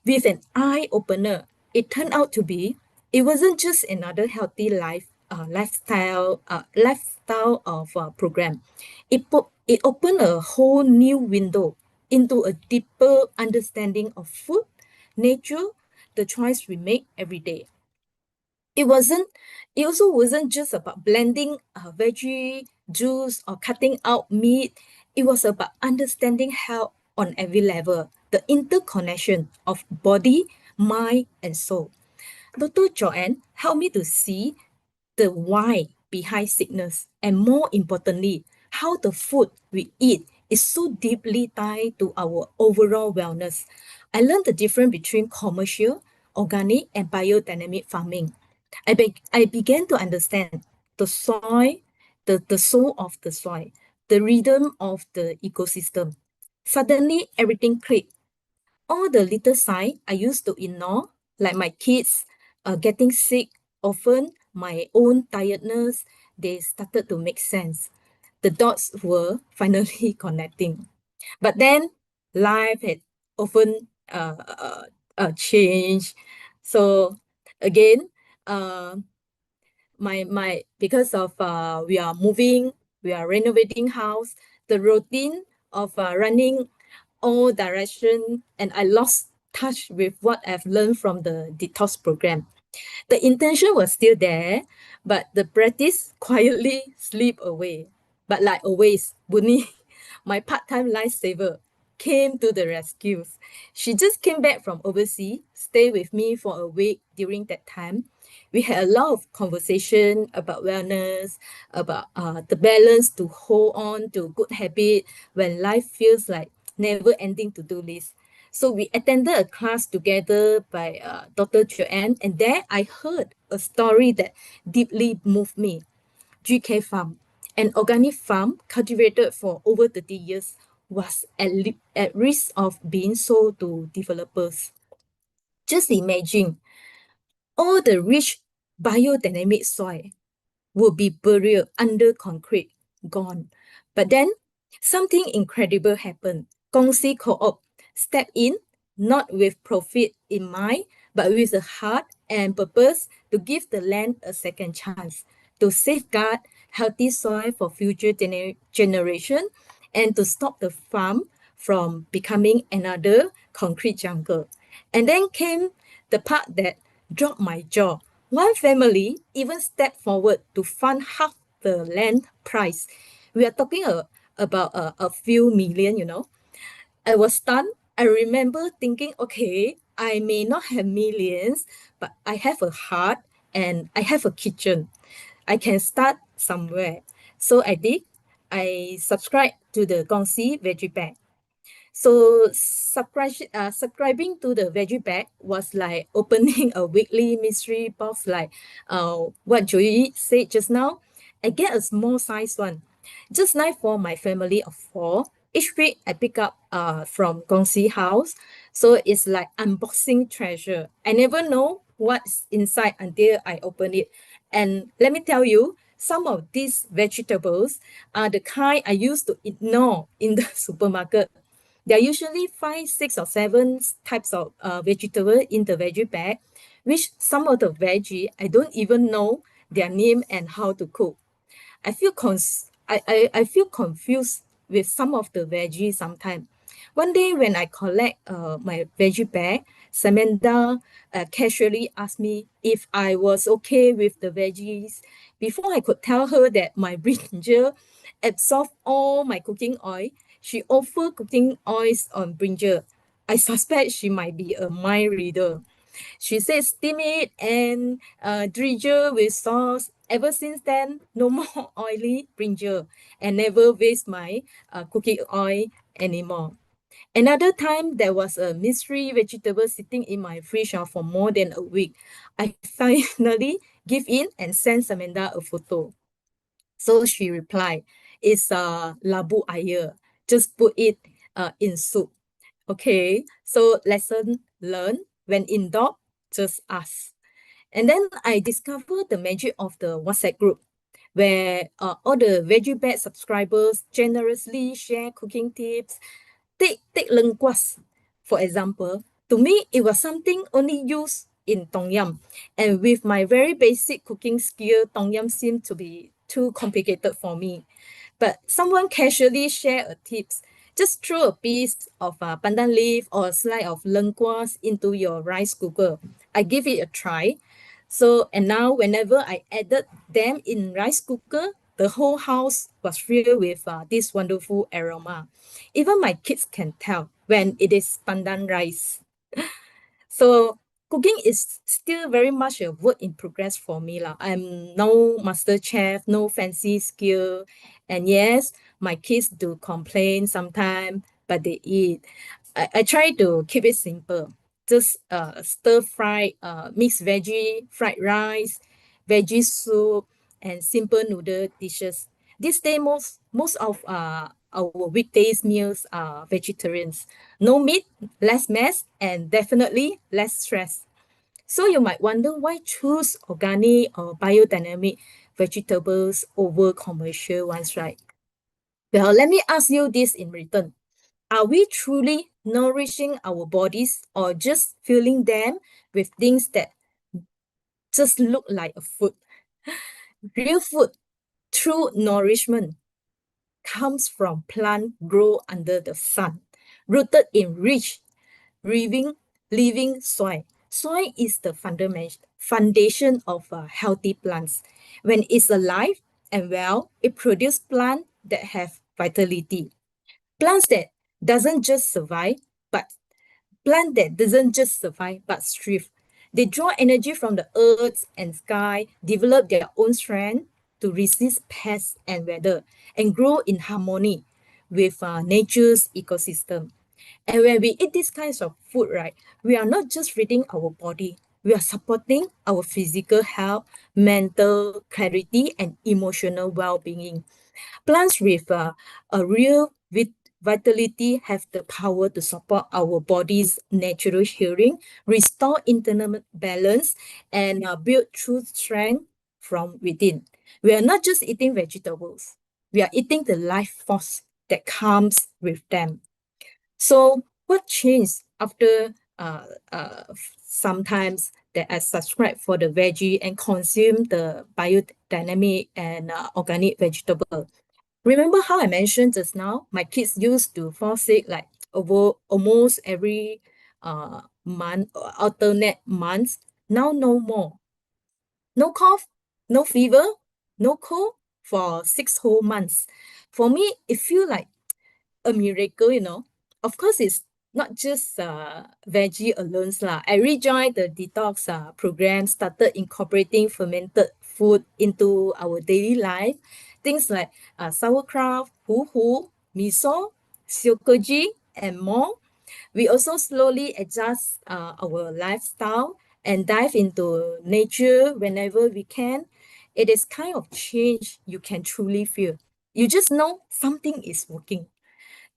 with an eye opener, it turned out to be it wasn't just another healthy lifestyle of program. It opened a whole new window into a deeper understanding of food, nature, the choice we make every day. It wasn't it also wasn't just about blending veggie juice or cutting out meat. It was about understanding health on every level, the interconnection of body, mind, and soul. Dr. Joanne helped me to see the why behind sickness, and more importantly, how the food we eat is so deeply tied to our overall wellness. I learned the difference between commercial, organic, and biodynamic farming. I began to understand the soil, the soul of the soil, the rhythm of the ecosystem. Suddenly, everything clicked. All the little signs I used to ignore, like my kids getting sick, often my own tiredness, they started to make sense. The dots were finally connecting. But then life had often changed. So again, uh, my because of we are moving, we are renovating house, the routine of running all direction, and I lost touch with what I've learned from the detox program. The intention was still there, but the practice quietly slipped away. But like always, Buni, my part-time lifesaver, came to the rescue. She just came back from overseas, stayed with me for a week during that time. We had a lot of conversation about wellness, about the balance to hold on to good habit when life feels like never-ending to-do list. So we attended a class together by Dr. Joanne, and there I heard a story that deeply moved me. GK Farm, an organic farm cultivated for over 30 years, was at risk of being sold to developers. Just imagine all the rich biodynamic soil will be buried under concrete, gone. But then something incredible happened. Kongsi Co-op stepped in, not with profit in mind, but with a heart and purpose to give the land a second chance, to safeguard healthy soil for future generation, and to stop the farm from becoming another concrete jungle. And then came the part that dropped my jaw. One family even stepped forward to fund half the land price. We are talking about a few million, I was stunned. I remember thinking, okay, I may not have millions, but I have a heart and I have a kitchen. I can start somewhere. So I did. I subscribed to the Kongsi Veggie Bag. So subscribing to the veggie bag was like opening a weekly mystery box, like what Joey said just now. I get a small size one, just nice for my family of four. Each week I pick up from Kongsi house, so it's like unboxing treasure. I never know what's inside until I open it. And let me tell you, some of these vegetables are the kind I used to ignore in the supermarket. There are usually five, six, or seven types of vegetable in the veggie bag, which some of the veggie I don't even know their name and how to cook. I feel confused with some of the veggies sometimes. One day when I collect my veggie bag, Samantha casually asked me if I was okay with the veggies. Before I could tell her that my brinjal absorbed all my cooking oil, she offered cooking oils on brinjal. I suspect she might be a mind reader. She said steam it and drizzle with sauce. Ever since then, no more oily brinjal and never waste my cooking oil anymore. Another time, there was a mystery vegetable sitting in my fridge for more than a week. I finally give in and sent Samantha a photo. So she replied, it's labu air. Just put it in soup. Okay, so lesson learned. When in doubt, just ask. And then I discovered the magic of the WhatsApp group, where all the veggie bag subscribers generously share cooking tips. Take lengkuas, for example. To me, it was something only used in Tom Yum. And with my very basic cooking skill, Tom Yum seemed to be too complicated for me. But someone casually share a tips. Just throw a piece of pandan leaf or a slice of lengkuas into your rice cooker. I give it a try. So, and now whenever I added them in rice cooker, the whole house was filled with this wonderful aroma. Even my kids can tell when it is pandan rice. So cooking is still very much a work in progress for me lah. I'm no master chef, no fancy skill. And yes, my kids do complain sometimes, but they eat. I try to keep it simple. Just stir fried mixed veggie, fried rice, veggie soup, and simple noodle dishes. This day, most of our weekdays meals are vegetarians. No meat, less mess, and definitely less stress. So you might wonder why choose organic or biodynamic vegetables over commercial ones, right? Well, let me ask you this in return. Are we truly nourishing our bodies or just filling them with things that just look like a food? Real food, true nourishment, comes from plant grow under the sun, rooted in rich, living soil. Soil is the foundation of healthy plants. When it's alive and well, it produces plants that have vitality. Plants that doesn't just survive, but plant that doesn't just survive but thrive. They draw energy from the earth and sky, develop their own strength to resist pests and weather, and grow in harmony with nature's ecosystem. And when we eat these kinds of food, right, we are not just feeding our body, we are supporting our physical health, mental clarity, and emotional well-being. Plants with a real vitality have the power to support our body's natural healing, restore internal balance, and build true strength from within. We are not just eating vegetables, we are eating the life force that comes with them. So what changed after sometimes that I subscribe for the veggie and consume the biodynamic and organic vegetable? Remember how I mentioned just now, my kids used to fall sick like over almost every month, alternate months. Now no more. No cough, no fever, no cold for 6 whole months. For me, it feels like a miracle. Of course, it's not just veggie alone lah. I rejoined the detox program, started incorporating fermented food into our daily life. Things like sauerkraut, hu hu, miso, siokoji, and more. We also slowly adjust our lifestyle and dive into nature whenever we can. It is kind of change you can truly feel. You just know something is working.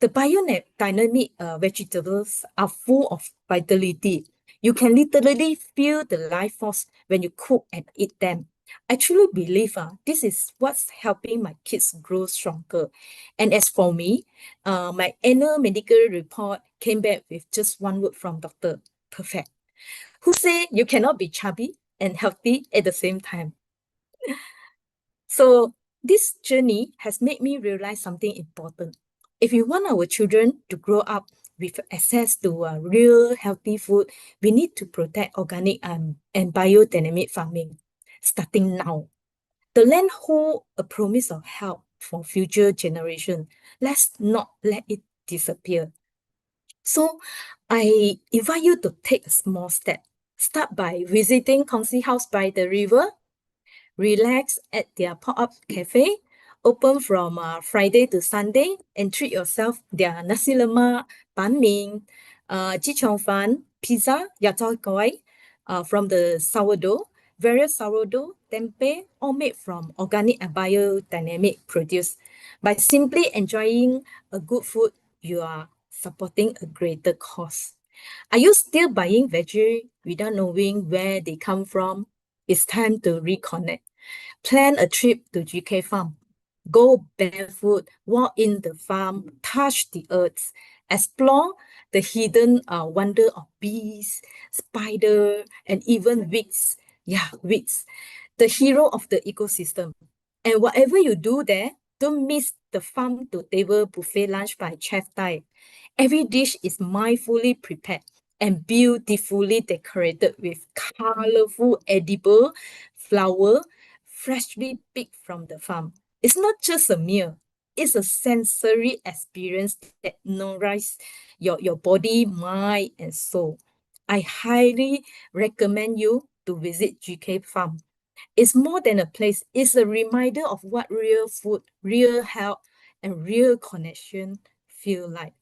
The biodynamic vegetables are full of vitality. You can literally feel the life force when you cook and eat them. I truly believe this is what's helping my kids grow stronger. And as for me, my annual medical report came back with just one word from doctor: perfect. Who say you cannot be chubby and healthy at the same time? So this journey has made me realize something important. If we want our children to grow up with access to real healthy food, we need to protect organic and biodynamic farming starting now. The land holds a promise of help for future generations. Let's not let it disappear. So I invite you to take a small step. Start by visiting Kongsi House by the river. Relax at their pop-up cafe, open from Friday to Sunday, and treat yourself their nasi lemak, banh mi, ji chong fan, pizza, yatok goi, from the sourdough, various sourdough, tempeh, all made from organic and biodynamic produce. By simply enjoying a good food, you are supporting a greater cause. Are you still buying veggie without knowing where they come from? It's time to reconnect. Plan a trip to GK Farm. Go barefoot, walk in the farm, touch the earth, explore the hidden wonder of bees, spider, and even weeds. Yeah, weeds. The hero of the ecosystem. And whatever you do there, don't miss the farm to table buffet lunch by Chef Tai. Every dish is mindfully prepared and beautifully decorated with colorful edible flower freshly picked from the farm. It's not just a meal, it's a sensory experience that nourishes your body, mind, and soul. I highly recommend you to visit GK Farm. It's more than a place, it's a reminder of what real food, real health, and real connection feel like.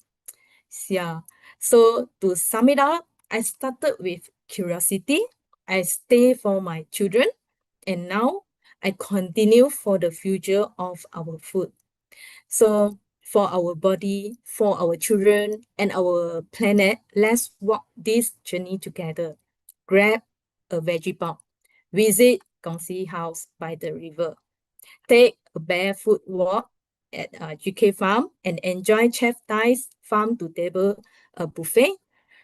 Yeah. So to sum it up, I started with curiosity. I stay for my children, and now I continue for the future of our food. So for our body, for our children, and our planet, let's walk this journey together. Grab a veggie box, visit Kongsi House by the river, take a barefoot walk at GK Farm, and enjoy Chef Tai's farm to table buffet.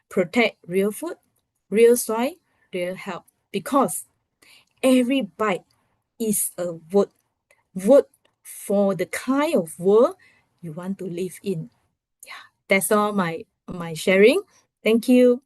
Protect real food, real soil, real health, because every bite is a vote for the kind of world you want to live in. Yeah, that's all my sharing. Thank you.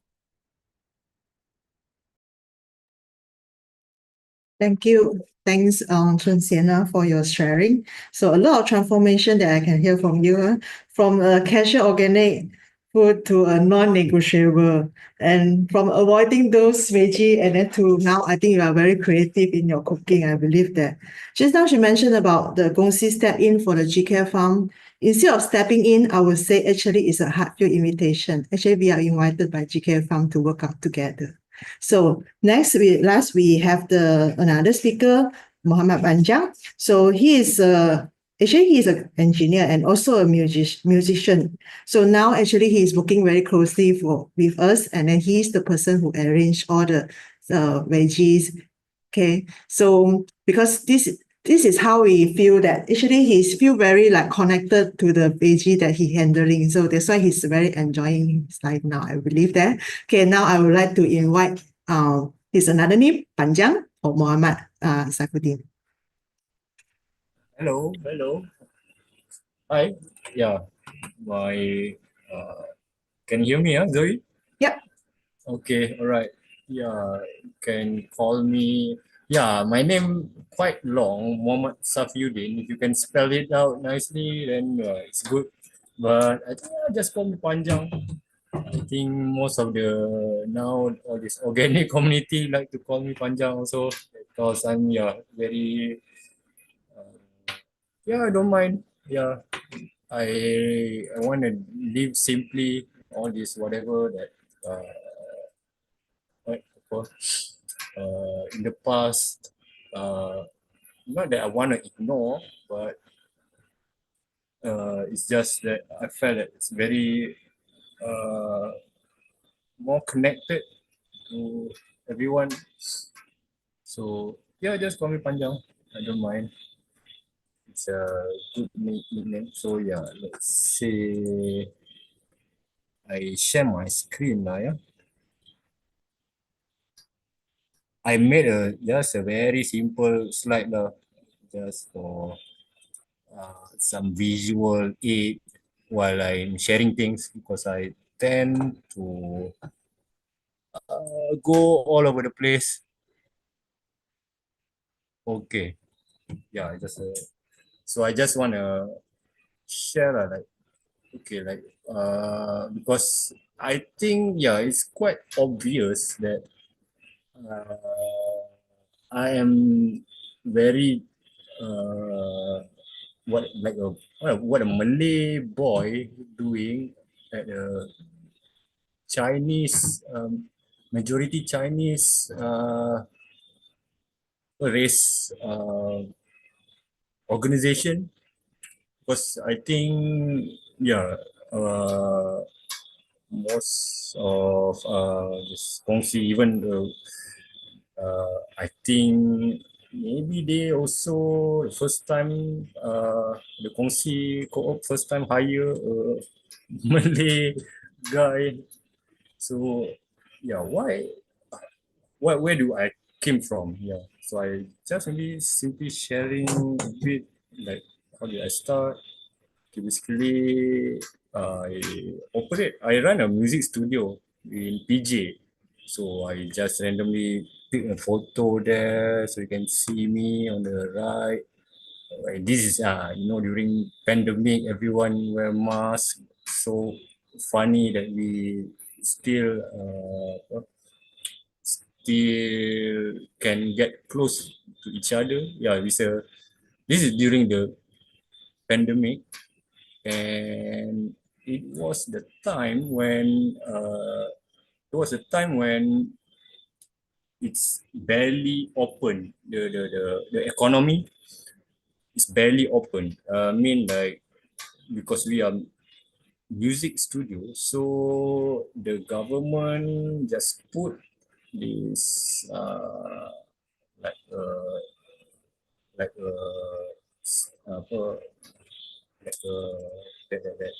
Thank you. Thanks, Chun Shian, for your sharing. So a lot of transformation that I can hear from you, from a cashier organic food to a non-negotiable, and from avoiding those veggie and then to now, I think you are very creative in your cooking. I believe that. Just now she mentioned about the Kongsi step in for the GK farm. Instead of stepping in, I would say actually it's a heartfelt invitation. Actually, we are invited by GK farm to work out together. So last we have another speaker, Muhammad Banjang. So he is actually he's an engineer and also a musician. So now actually he is working very closely with us, and then he's the person who arranged all the veggies. Okay, so because this is how we feel that actually he's feel very like connected to the veggie that he handling. So that's why he's very enjoying his life now. I believe that. Okay, now I would like to invite his another name, Panjang or Muhammad Saffiuddin. Hello. Hi. Yeah. My can you hear me, Zoe? Yep. Okay, all right. Yeah, you can call me. Yeah, my name quite long, Mohd Saffiuddin. If you can spell it out nicely, then it's good. But I think just call me Panjang. I think most of the now all this organic community like to call me Panjang also because I'm very yeah, I don't mind. Yeah, I want to live simply, all this whatever that what in the past, not that I want to ignore, but it's just that I felt that it's very more connected to everyone. So yeah, just call me Panjang. I don't mind. It's a good nickname. So yeah, let's say I share my screen now. Yeah, I made just a very simple slide lah, just for some visual aid while I'm sharing things, because I tend to go all over the place. Okay, yeah, just so I just want to share like, okay, like because I think, yeah, it's quite obvious that I am very what a Malay boy doing at a Chinese majority Chinese race organization. Because I think, yeah, most of this Kongsi, even I think maybe they also first time the Kongsi co-op first time hire a Malay guy. So yeah, where do I came from? Yeah, so I just maybe simply sharing a bit, like how did I start. Okay, basically, I run a music studio in PJ. So I just randomly pick a photo there so you can see me on the right. This is, during pandemic, everyone wear mask. So funny that we still can get close to each other. Yeah, this is during the pandemic. And it was the time when it's barely open. The economy is barely open. I mean, like, because we are music studio, so the government just put this like uh, like apa, like that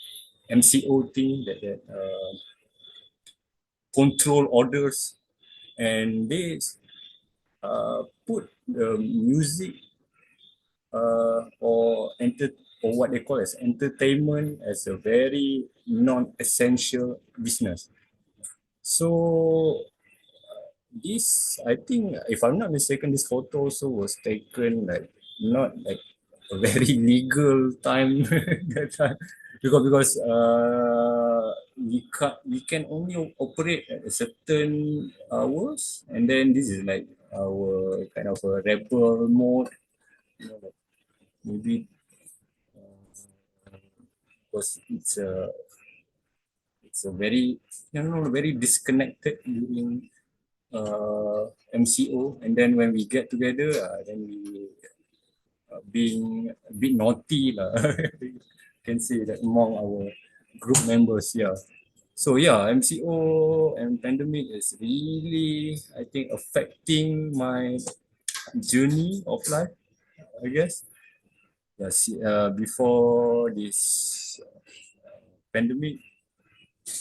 MCO thing, that control orders, and they put the music or what they call as entertainment as a very non-essential business. So this, I think, if I'm not mistaken, this photo also was taken like not like a very legal time that time, because we can only operate at a certain hours, and then this is like our kind of a rebel mode, like maybe because it's a very, very disconnected during MCO, and then when we get together, then we being a bit naughty lah. Can say that among our group members, yeah. So yeah, MCO and pandemic is really, I think, affecting my journey of life, I guess. Yes, before this pandemic,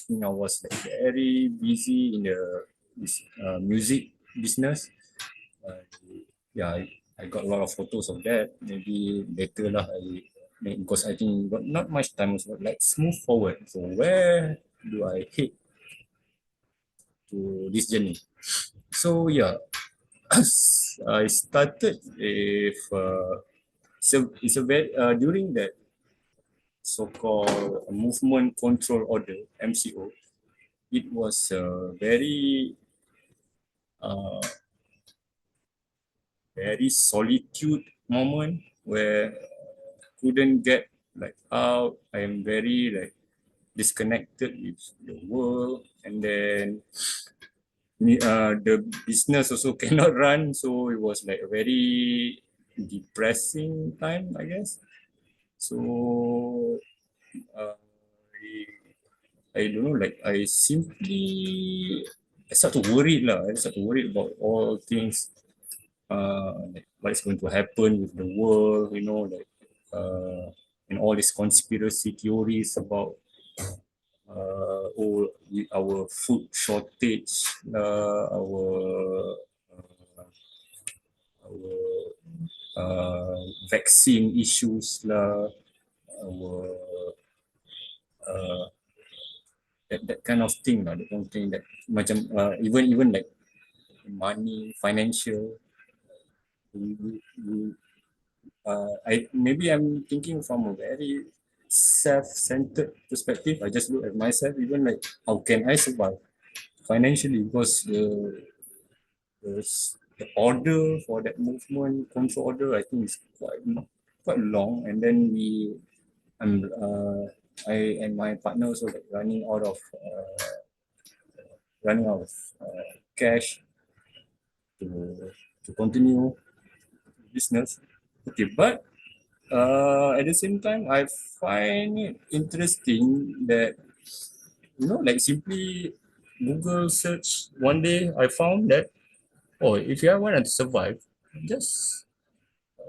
I was like very busy in this music business. Yeah, I got a lot of photos of that. Maybe later lah, because I think got not much time. So let's move forward. So where do I head to this journey? So yeah, I started with it's a very during that so-called movement control order MCO. It was a uh, very solitude moment where couldn't get like out. I am very like disconnected with the world, and then the business also cannot run, so it was like a very depressing time, I guess. So uh, I don't know, like I start to worry lah. I start to worry about all things, like what is going to happen with the world, and all these conspiracy theories about our food shortage, vaccine issues lah, our that kind of thing lah, that kind of thing that macam even like money, financial. Maybe I'm thinking from a very self-centered perspective. I just look at myself, even like how can I survive financially, because the order for that movement, control order, I think is quite long, and then I and my partner also like running out of cash to continue business. Okay, but at the same time, I find it interesting that like simply Google search one day, I found that if you want to survive, just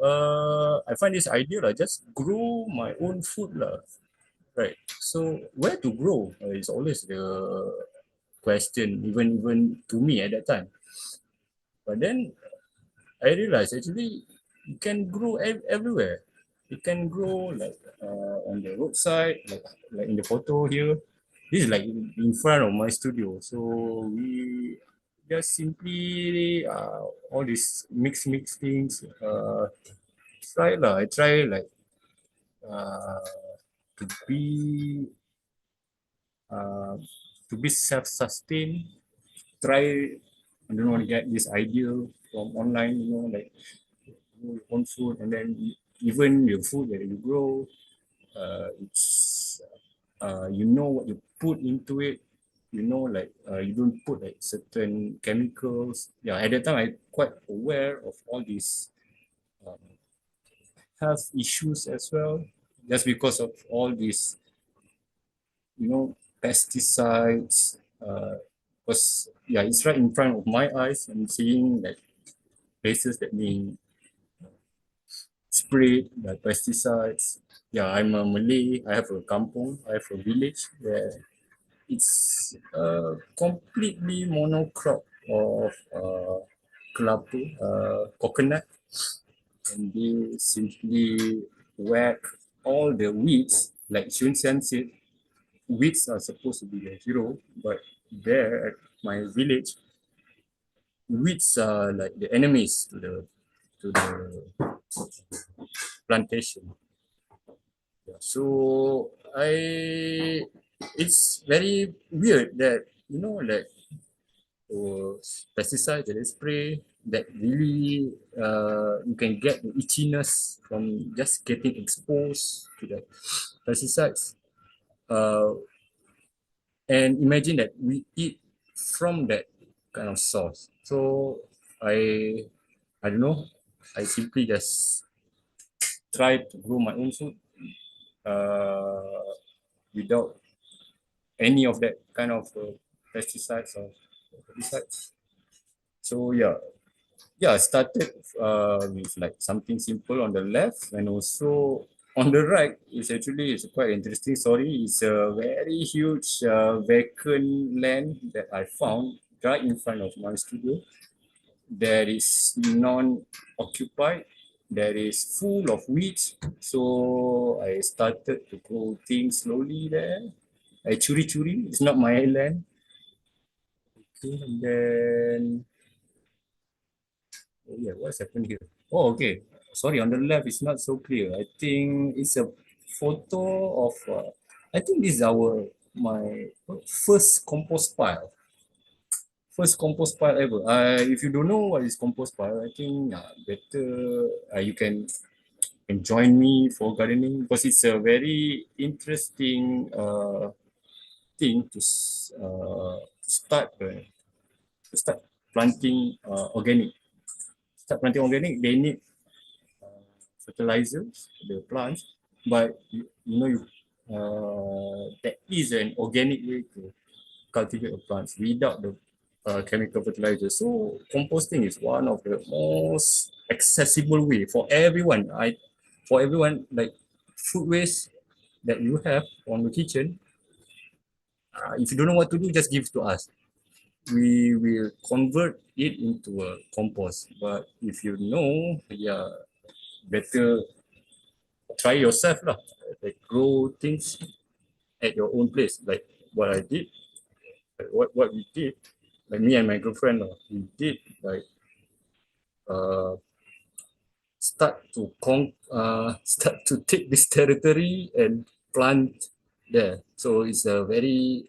I find this idea like just grow my own food lah, right? So where to grow is always the question, even to me at that time. But then I realized actually you can grow everywhere. You can grow like on the roadside, like in the photo here. This is like in front of my studio. So we just simply all these mix things. I try like uh, to be uh, to be self-sustained. Try I don't want to get this idea from online, like your own food, and then even your food that you grow, it's you know what you put into it. Like you don't put like certain chemicals. Yeah, at that time I quite aware of all these um, health issues as well, just because of all these, pesticides. Because yeah, it's right in front of my eyes. I'm seeing like places that being sprayed by pesticides. Yeah, I'm a Malay. I have a kampong. I have a village where it's a completely monocrop of coconut, and they simply whack all the weeds. Like Chun Shian said, weeds are supposed to be the hero, but there at my village, weeds are like the enemies to the plantation. Yeah, so it's very weird that like pesticide that they spray that really you can get the itchiness from just getting exposed to the pesticides. And imagine that we eat from that kind of source. So I don't know. I simply just try to grow my own food without any of that kind of pesticides or herbicides. So I started with like something simple on the left, and also on the right is actually it's quite interesting story. It's a very huge vacant land that I found right in front of my studio. That is non-occupied. That is full of weeds. So I started to grow things slowly there. I churi. It's not my land. Okay, and then oh yeah, what's happened here? Oh, okay. Sorry, on the left it's not so clear. I think it's a photo of. I think this is my first compost pile. First compost pile ever. If you don't know what is compost pile, I think better you can can join me for gardening, because it's a very interesting thing to start planting organic. Start planting organic, they need fertilizers, the plants, but there is an organic way to cultivate the plants without the chemical fertilizer. So composting is one of the most accessible way for everyone. Like food waste that you have on the kitchen, if you don't know what to do, just give to us. We will convert it into a compost. But if you know, yeah, better try yourself lah. Like grow things at your own place. Like what I did, like what we did, like me and my girlfriend, we did like start to take this territory and plant there. So it's a very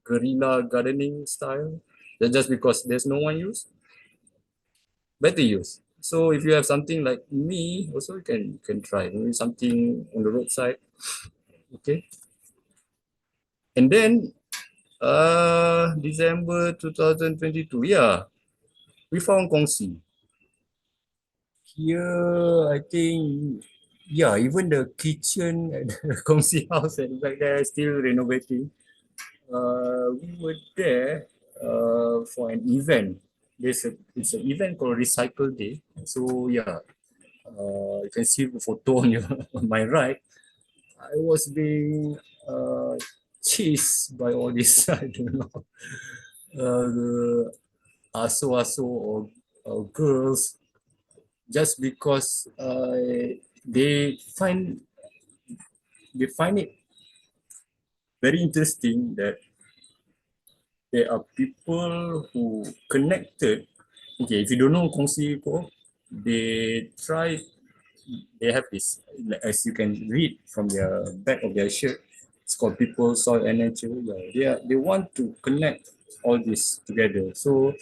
guerrilla gardening style. Just because there's no one use, better use. So if you have something like me, also you can try maybe something on the roadside. Okay. And then December 2022, yeah, we found Kongsi. Here, I think, yeah, even the kitchen at the Kongsi house and back there still renovating. We were there for an event. It's an event called Recycle Day. So yeah, you can see the photo on on my right. I was being chased by all this, I don't know, the aso or girls, just because they find it very interesting that there are people who connected. Okay, if you don't know Kongsi Food, they have this, as you can read from the back of their shirt, it's called People, Soil and Nature. They want to connect all this together. So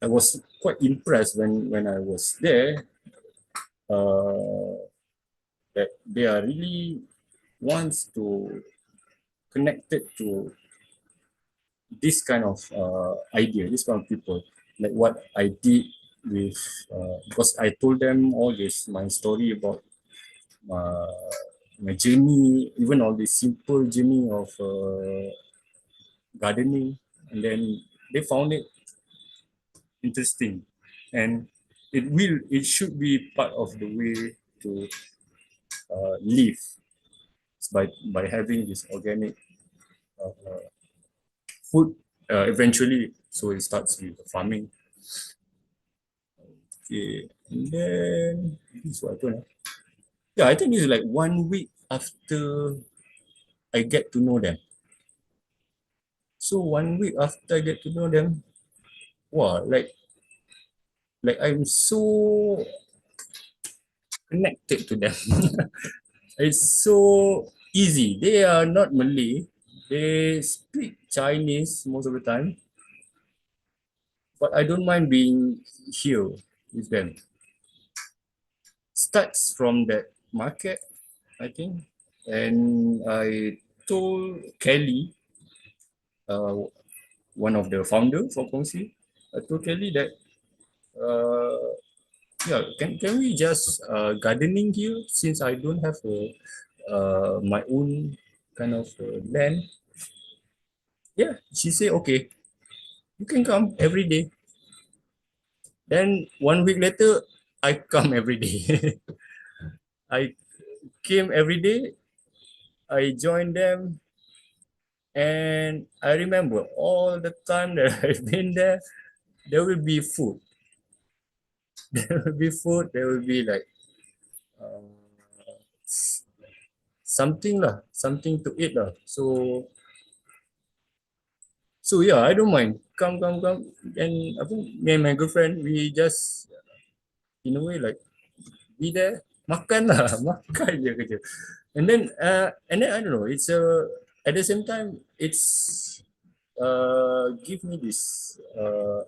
I was quite impressed when I was there, that they are really wants to connect it to this kind of idea, this kind of people, like what I did with, because I told them all this, my story about my journey, even all this simple journey of gardening, and then they found it interesting, and it should be part of the way to live, by having this organic food eventually. So it starts with farming. Okay, and then this is what happened. Yeah, I think this is like 1 week after I get to know them. So 1 week after I get to know them, wow, like I'm so connected to them. It's so easy. They are not Malay. They speak Chinese most of the time. But I don't mind being here with them. Starts from that market, I think. And I told Kelly, one of the founders for Kongsi, I told Kelly that, yeah, can we just gardening here, since I don't have my own kind of land. Yeah, she said, okay, you can come every day. Then 1 week later, I come every day. I came every day. I joined them, and I remember all the time that I've been there, there will be food. There will be food. There will be like something to eat lah. So yeah, I don't mind. Come. And I think me and my girlfriend, we just in a way like be there, makan lah, makan je kerja. And then I don't know. It's at the same time, it's give me this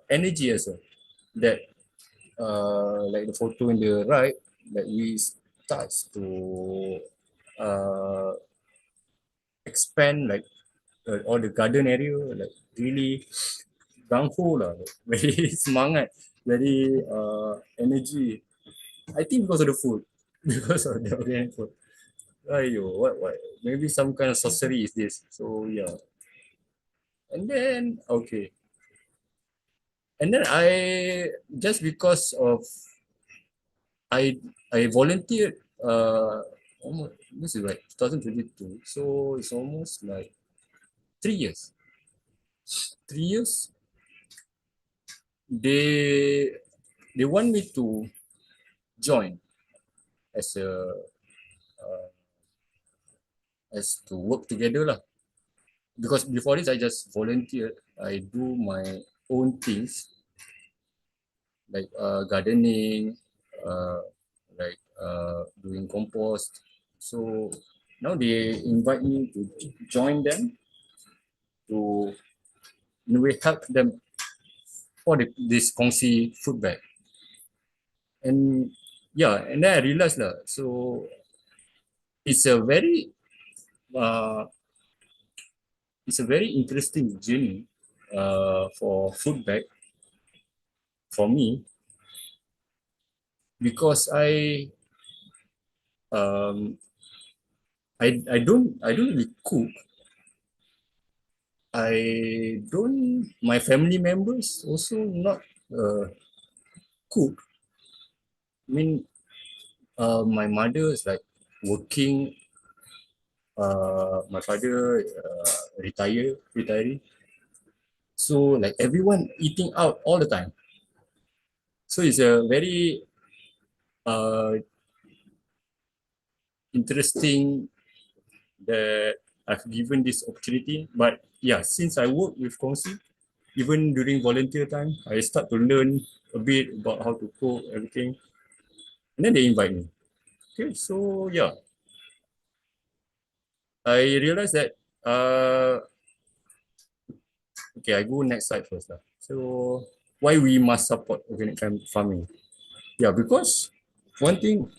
energy as well. That like the photo in the right, like we start to uh, expand like all the garden area, like really gung ho lah, like, very semangat, very energy. I think because of the food, because of the organic food. Ayo, what? Maybe some kind of sorcery is this. So yeah, and then okay, and then I just because of I I volunteered almost this is like 2022, so it's almost like 3 years. 3 years they they want me to join as a as to work together lah. Because before this I just volunteered. I do my own things like gardening, uh, doing compost. So now they invite me to join them to in a way help them for this Kongsi Food Bag. And yeah, and then I realized that so it's a very uh, it's a very interesting journey for food bag for me because um, I don't really cook. I don't my family members also not cook. I mean my mother is like working. My father retiree. So like everyone eating out all the time. So it's a very interesting that I've given this opportunity. But yeah, since I work with Kongsi, even during volunteer time, I start to learn a bit about how to cook, everything. And then they invite me. Okay, so yeah. I realized that okay, I go next slide first. So why we must support organic farming? Yeah, because one thing,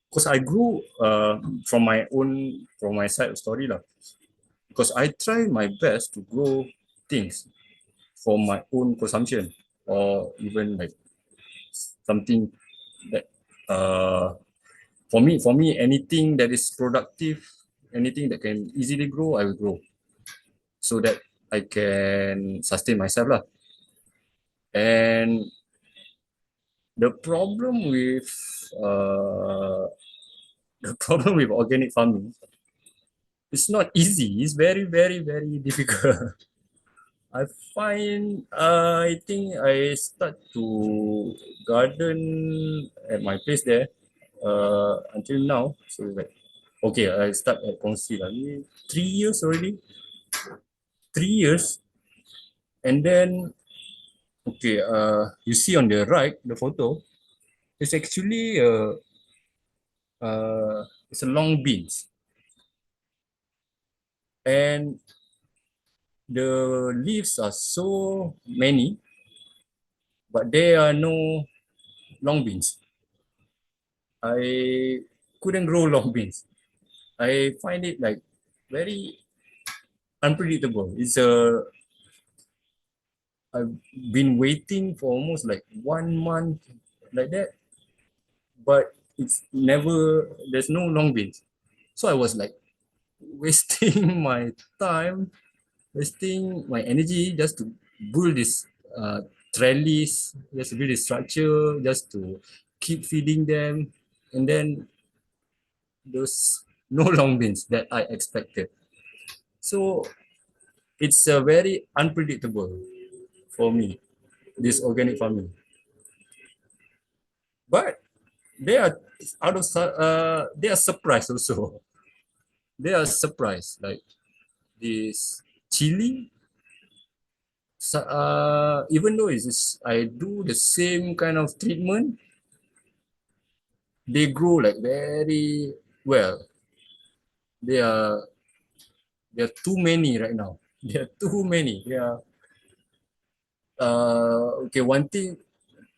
because I grew from my side of story lah. Because I try my best to grow things for my own consumption or even like something that for me anything that is productive, anything that can easily grow, I will grow so that I can sustain myself lah. And the problem with uh, the problem with organic farming, it's not easy. It's very, very, very difficult. I find I think I start to garden at my place there until now. So like okay, I start at Kongsi lah. 3 years already. 3 years, and then okay, you see on the right the photo. It's actually it's a long beans, and the leaves are so many, but there are no long beans. I couldn't grow long beans. I find it like very unpredictable. I've been waiting for almost like 1 month like that, but there's no long beans. So I was like wasting my time, wasting my energy just to build this trellis, just to build this structure, just to keep feeding them. And then those no long beans that I expected. So it's a very unpredictable for me, this organic farming. But they are they are surprised also. They are surprised like this chili. Even though I do the same kind of treatment, they grow like very well. They are there are too many right now. There are too many. Okay, one thing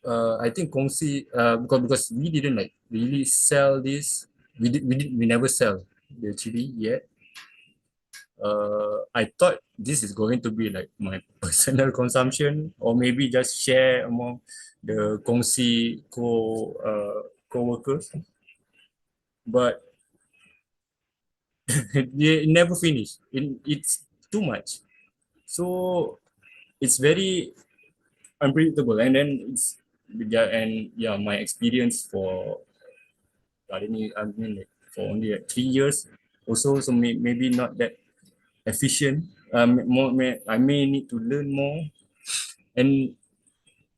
I think Kongsi because we didn't like really sell this. We never sell the chili yet. I thought this is going to be like my personal consumption, or maybe just share among the Kongsi co-workers, but they never finish. It's too much, so it's very unpredictable. And then it's yeah, my experience for gardening, I mean, like, for only like 3 years also, so maybe not that efficient. I may need to learn more. And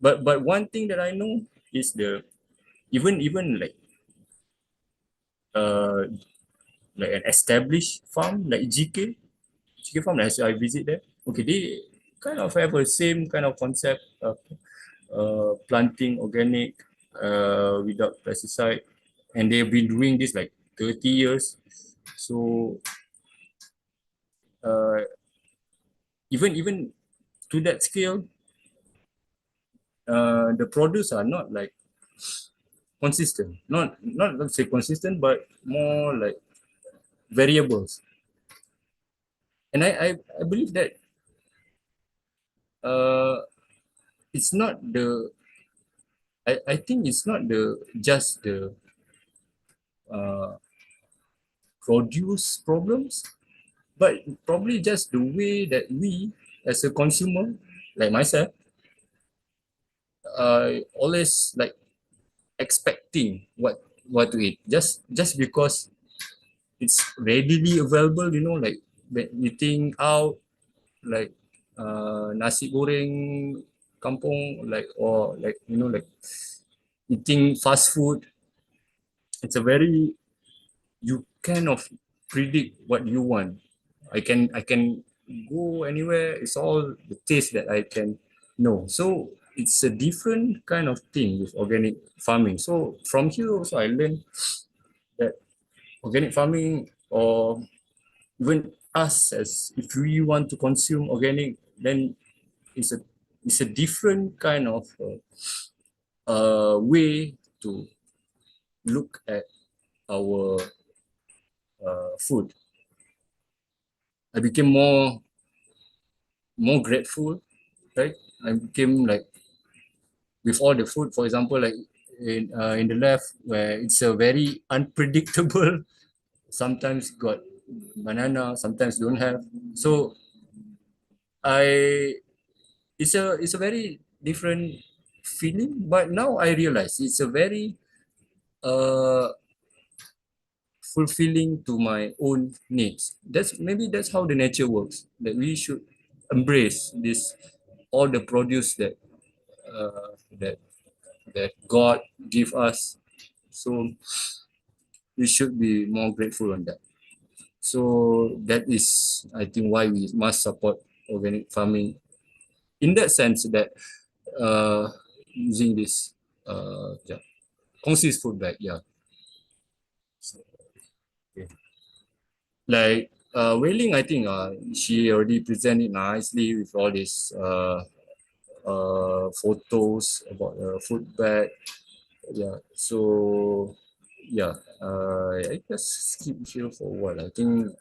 but one thing that I know is even uh like an established farm like GK farm, as I visit there. Okay, they kind of have a same kind of concept of planting organic without pesticide, and they've been doing this like 30 years. So even to that scale, the produce are not like consistent. Not let's say consistent, but more like variables. And I believe that it's not the I think it's not the just the produce problems, but probably just the way that we as a consumer, like myself, always like expecting what to eat just because it's readily available, you know, like eating out, like nasi goreng kampung, like, or like, you know, like eating fast food. It's a very, you kind of predict what you want. I can go anywhere. It's all the taste that I can know. So it's a different kind of thing with organic farming. So from here also I learned that organic farming, or even us, as if we want to consume organic, then it's a different kind of way to look at our food. I became more grateful, right? I became like, with all the food, for example, like in the left, where it's a very unpredictable. Sometimes got banana, sometimes don't have. So I it's a very different feeling. But now I realize it's a very uh fulfilling to my own needs. That's how the nature works. That we should embrace this, all the produce that that God give us. So we should be more grateful on that. So that is, I think, why we must support organic farming, in that sense that using this yeah, Kongsi Food Bag, yeah. So, okay. Like Wei Ling, I think she already presented nicely with all these photos about the food bag. Yeah, so yeah, I just skip here for a while. I think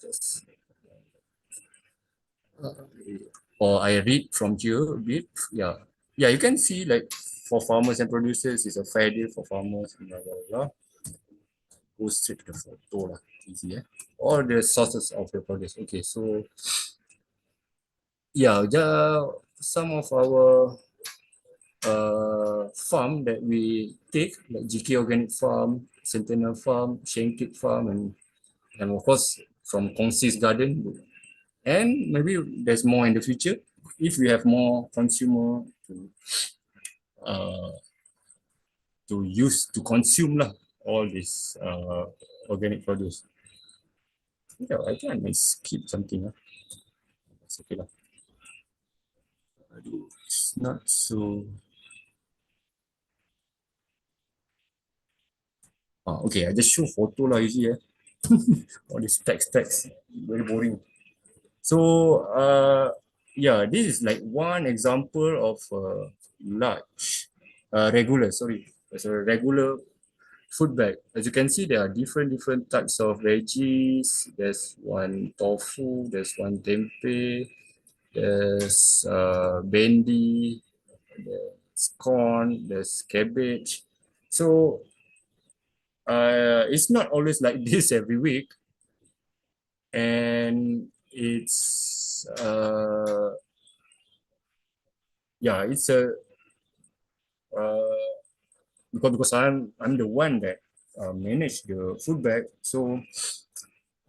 just or I read from here a bit. Yeah, yeah, you can see like for farmers and producers, it's a fair deal for farmers. Blah, blah, blah. Go straight to the photo lah, easy. All the sources of the produce. Okay, so yeah, some of our farm that we take, like GK Organic Farm, Centennial Farm, Shenkit Farm, and of course from Kongsi's Garden. And maybe there's more in the future if we have more consumer uh, to use, to consume lah, all this organic produce. Yeah, I think I might skip something. It's okay lah. It's not so. Okay, I just show photo lah, you see. All this text, very boring. So yeah, this is like one example of large regular, sorry, it's a regular food bag. As you can see, there are different types of veggies. There's one tofu, there's one tempeh, there's bendi, there's corn, there's cabbage. So it's not always like this every week, and it's yeah, it's a because I'm the one that manage the food bag, so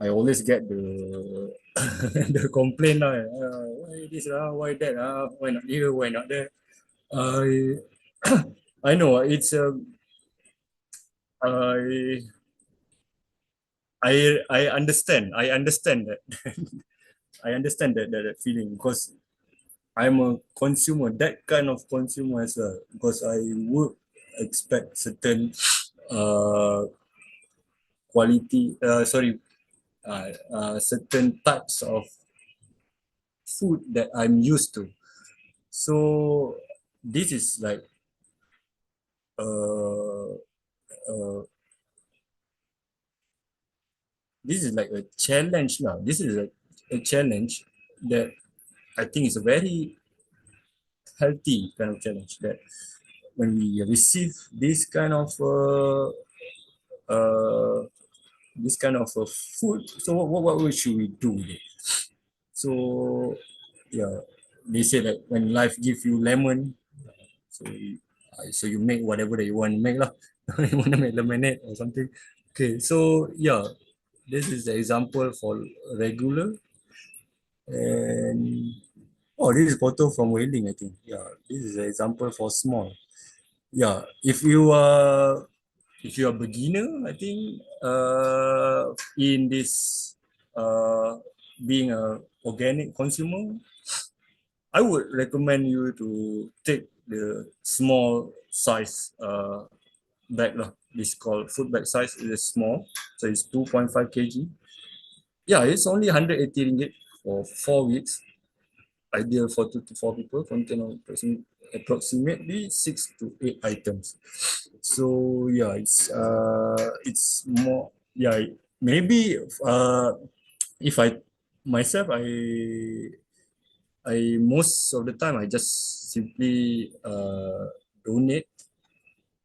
I always get the the complaint lah. Why this why that why not here, why not there. I I know it's I I understand that I understand that feeling because I'm a consumer, that kind of consumer as well, because I would expect certain uh quality certain types of food that I'm used to. So this is like uh, uh this is like a challenge now. This is a challenge that I think is a very healthy kind of challenge, that when we receive uh, food, so what should we do with it? So yeah, they say that when life gives you lemon, so you make whatever that you want to make lah. You want to make lemonade or something. Okay, so yeah, this is the example for regular. And oh, this is photo from Wei Ling, I think. Yeah, this is an example for small. Yeah, if you are beginner, I think in this being a organic consumer, I would recommend you to take the small size bag lah. This called food bag size. It is small, so it's 2.5 kg. Yeah, it's only 180 ringgit for 4 weeks. Ideal for 2 to 4 people, contain approximately 6 to 8 items. So yeah, it's more, yeah, maybe if I myself, I most of the time I just simply donate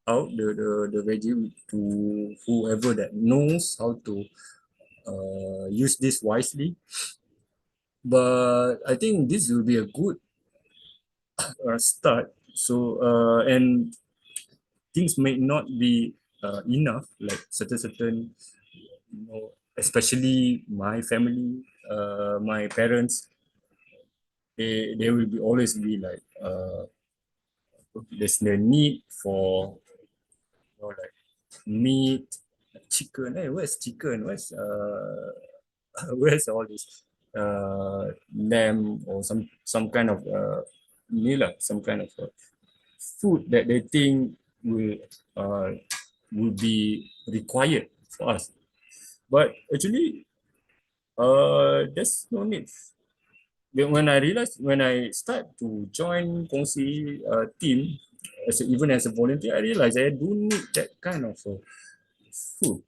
out the veggie to whoever that knows how to use this wisely. But I think this will be a good start. So and things may not be enough, like certain especially my family, my parents, they will be always be like there's the need for like meat, chicken. Hey, where's chicken? Where's all this lamb or some kind of meal, some kind of food that they think uh, will be required for us. But actually, there's no need. When I realized, when I start to join Kongsi team, even as a volunteer, I realized I do need that kind of food.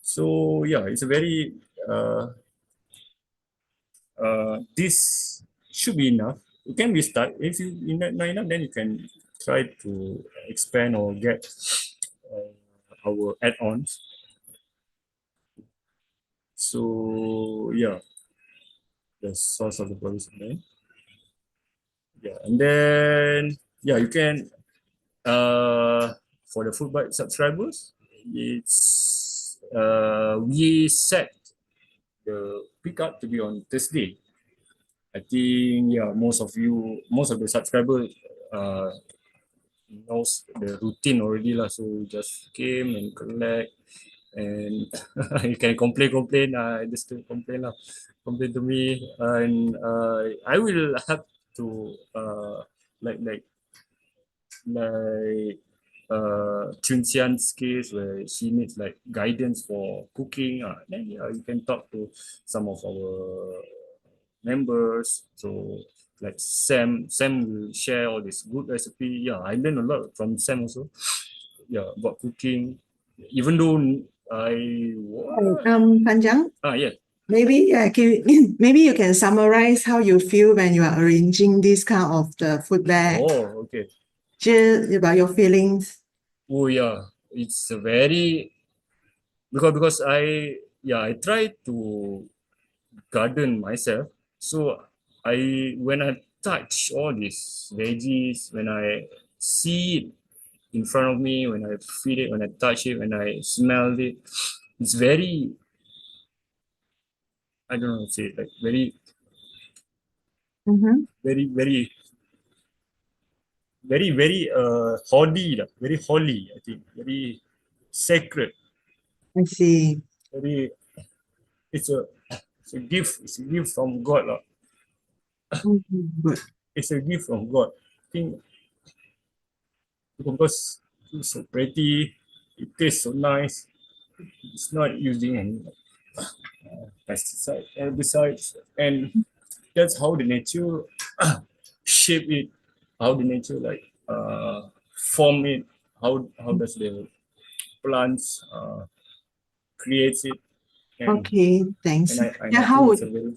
So yeah, it's a very this should be enough. It can be start. If you not enough, then you can try to expand or get our add-ons. So yeah, the source of the produce there. Yeah, and then yeah, you can for the food bite subscribers, it's we set the pickup to be on Thursday. I think yeah, most of the subscribers knows the routine already lah. So we just came and collect, and you can complain. Just to complain lah, complain to me, and I will have to like Chun Shian's case, where she needs like guidance for cooking. Then yeah, you can talk to some of our members. So like Sam will share all this good recipe. Yeah, I learned a lot from Sam also. Yeah, about cooking. even though I Panjang, yeah. maybe maybe you can summarize how you feel when you are arranging this kind of the food bag. Oh, okay. Just about your feelings. Oh yeah, it's a very because I try to garden myself. So when I touch all these veggies, when I see it in front of me, when I feel it, when I touch it, when I smell it, it's very, I don't know how to say it, like very Mm-hmm. very very very holy lah, very holy, I think, very sacred, I see. very it's a it's a gift from God lah. Good. It's a gift from God. I think because it's so pretty, it tastes so nice. It's not using any pesticide, herbicides, and that's how the nature shape it, how the nature like form it, how does the plants creates it, and Okay, thanks. and Yeah, I think it's a very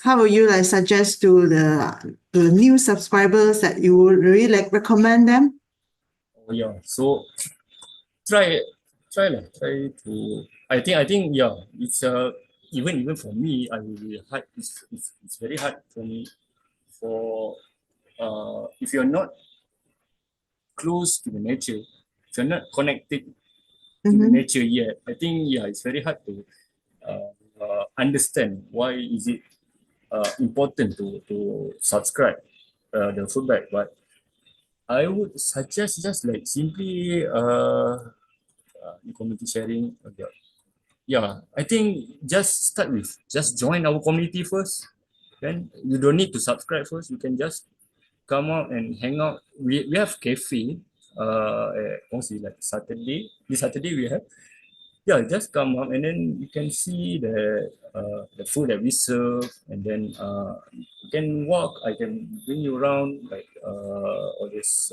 how would you like suggest to the new subscribers that you would really like recommend them? oh yeah. So try to I think yeah, it's even for me I will be hard, it's very hard for me for if you're not close to the nature, if you're not connected to the Mm-hmm. nature yet, I think yeah, it's very hard to understand why is it important to subscribe the food bag. But I would suggest just like simply community sharing. Yeah, I think just start with just join our community first. Then you don't need to subscribe first. You can just come out and hang out. We have cafe at Kongsi, like Saturday. This Saturday we have. Yeah, just come up and then you can see the food that we serve, and then you can walk. I can bring you around like all this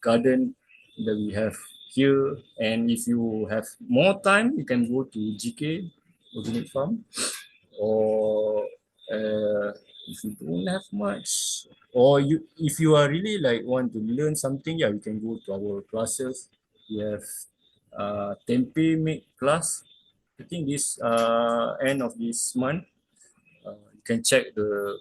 garden that we have here. And if you have more time, you can go to GK Organic Farm, or if you don't have much, or you if you are really like want to learn something, yeah, you can go to our classes. We have tempeh make class. I think this end of this month, you can check the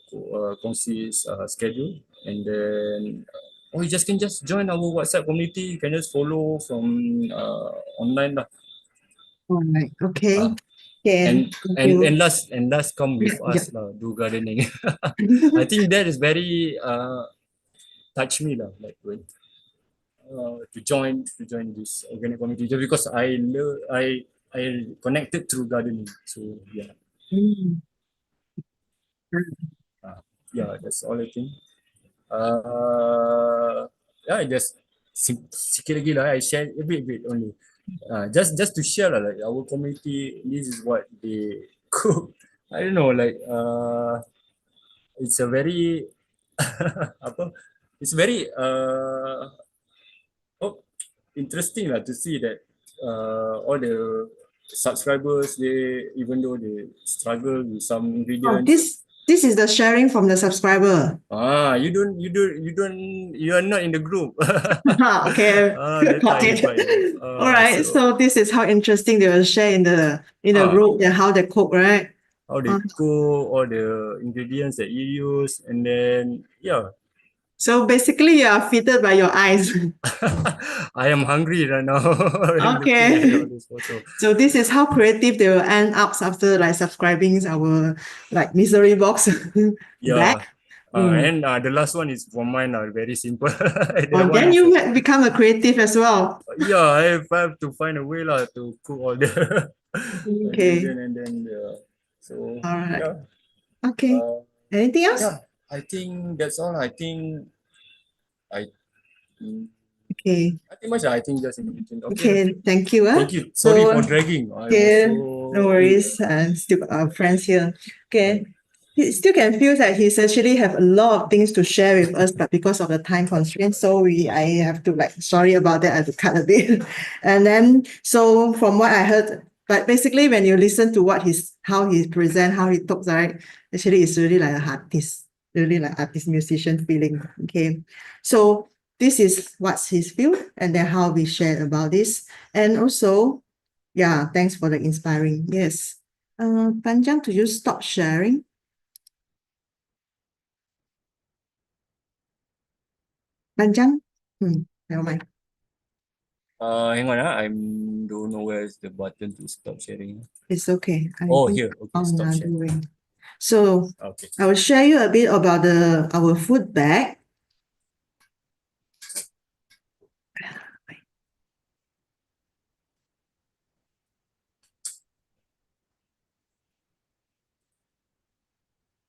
Kongsi's schedule, and then or you just can just join our WhatsApp community. You can just follow from online lah. All right. Okay. Ah. Okay. Thank you. And last come with Yeah, us lah, do gardening. I think that is very touch me lah, like when to join this organic community, just because I connected through gardening. So yeah. Mm. Yeah, that's all I think. Yeah, just sikit lagi lah. I share a bit only. Just to share lah, like our community, this is what they cook. I don't know, like it's a very apa? It's very interesting lah to see that all the subscribers, they even though they struggle with some Oh, ingredients. this is the sharing from the subscriber. You are not in the group. Okay. That's Got why it. All Ah, right. So this is how interesting they will share in the group and how they cook, right? how they cook, all the ingredients that you use, and then yeah. So basically, you are fitted by your eyes. I am hungry right now. Looking Okay. at all this photo. So this is how creative they will end up after like subscribing our like misery box Yeah. bag. Mm. And the last one is for mine, very simple. Oh, then you become a creative as well. Yeah, I have to find a way lah to cook all the Okay. ingredient, and then so All right. yeah. Okay. Anything else? Yeah, I think that's all. I think Okay. nothing much. I think just in between. Okay. Thank you. Thank you. Sorry So, for dragging. I okay. was so No worries. Still our friends here. Okay. he still can feel that he's actually have a lot of things to share with us, but because of the time constraint, so I have to like, sorry about that, I have to cut a bit. And then, so from what I heard, but basically when you listen to how he present, how he talks, right, actually it's really like an artist, really like artist musician feeling. Okay. So this is what's his feel, and then how we share about this. And also, yeah, thanks for the inspiring. Yes. Panjang, to you stop sharing. Panjang? Never mind. Hang on, I don't know where is the button to stop sharing. It's okay. I Oh, think here. Okay, on stop another sharing. way. So Okay. I will share you a bit about our food bag.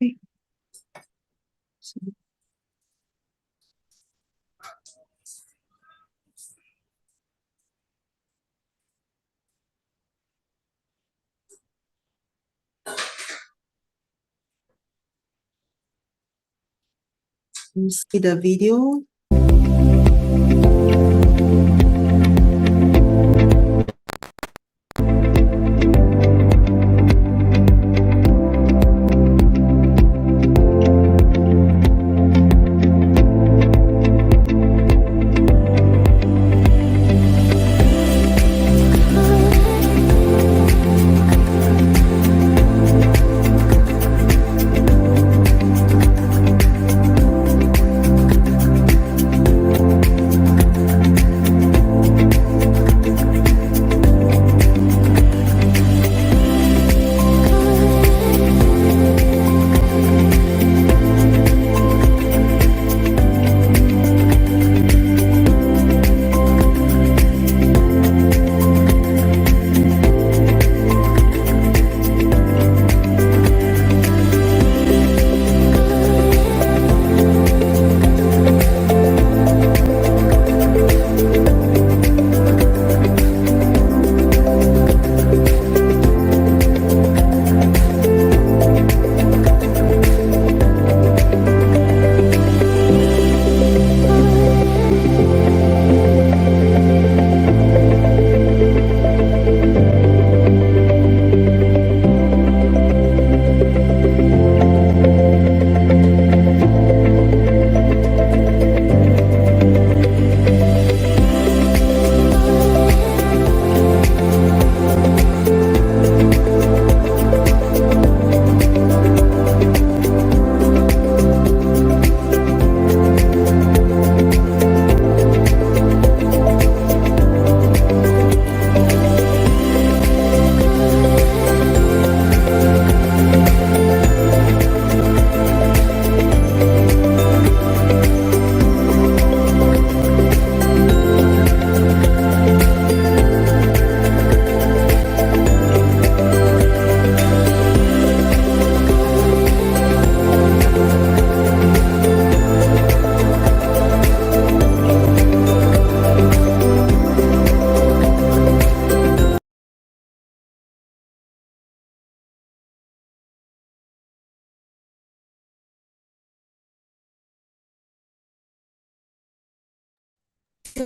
Okay. So, you see the video.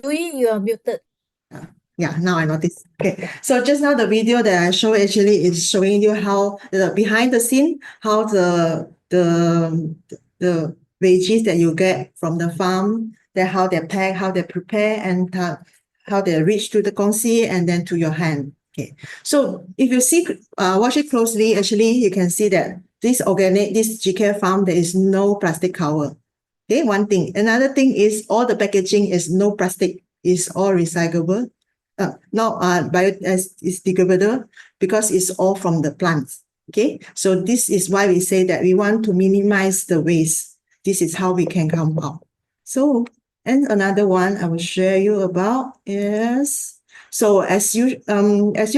Joey, you are muted. Yeah, now I notice. Okay, so just now the video that I show actually is showing you how the behind the scene, how the veggies that you get from the farm, that how they pack, how they prepare, and how they reach to the Kongsi and then to your hand. Okay, so if you see, watch it closely, actually you can see that this GK farm, there is no plastic cover. Okay, one thing. Another thing is all the packaging is no plastic, is all recyclable. Now is degradable because it's all from the plants. Okay, so this is why we say that we want to minimize the waste. This is how we can come out. So, and another one I will share you about is, so as you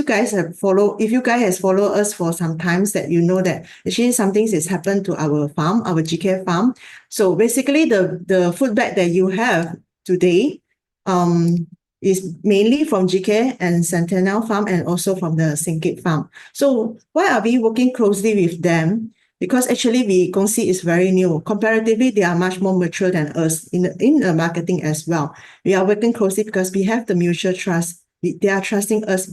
guys have followed, if you guys has followed us for some times, that you know that actually something has happened to our farm, our GK farm. So basically the food bag that you have today, is mainly from GK and Centennial Farm and also from the Singkit Farm. So why are we working closely with them? because actually Kongsi is very new. Comparatively, they are much more mature than us in marketing as well. We are working closely because we have the mutual trust. They are trusting us.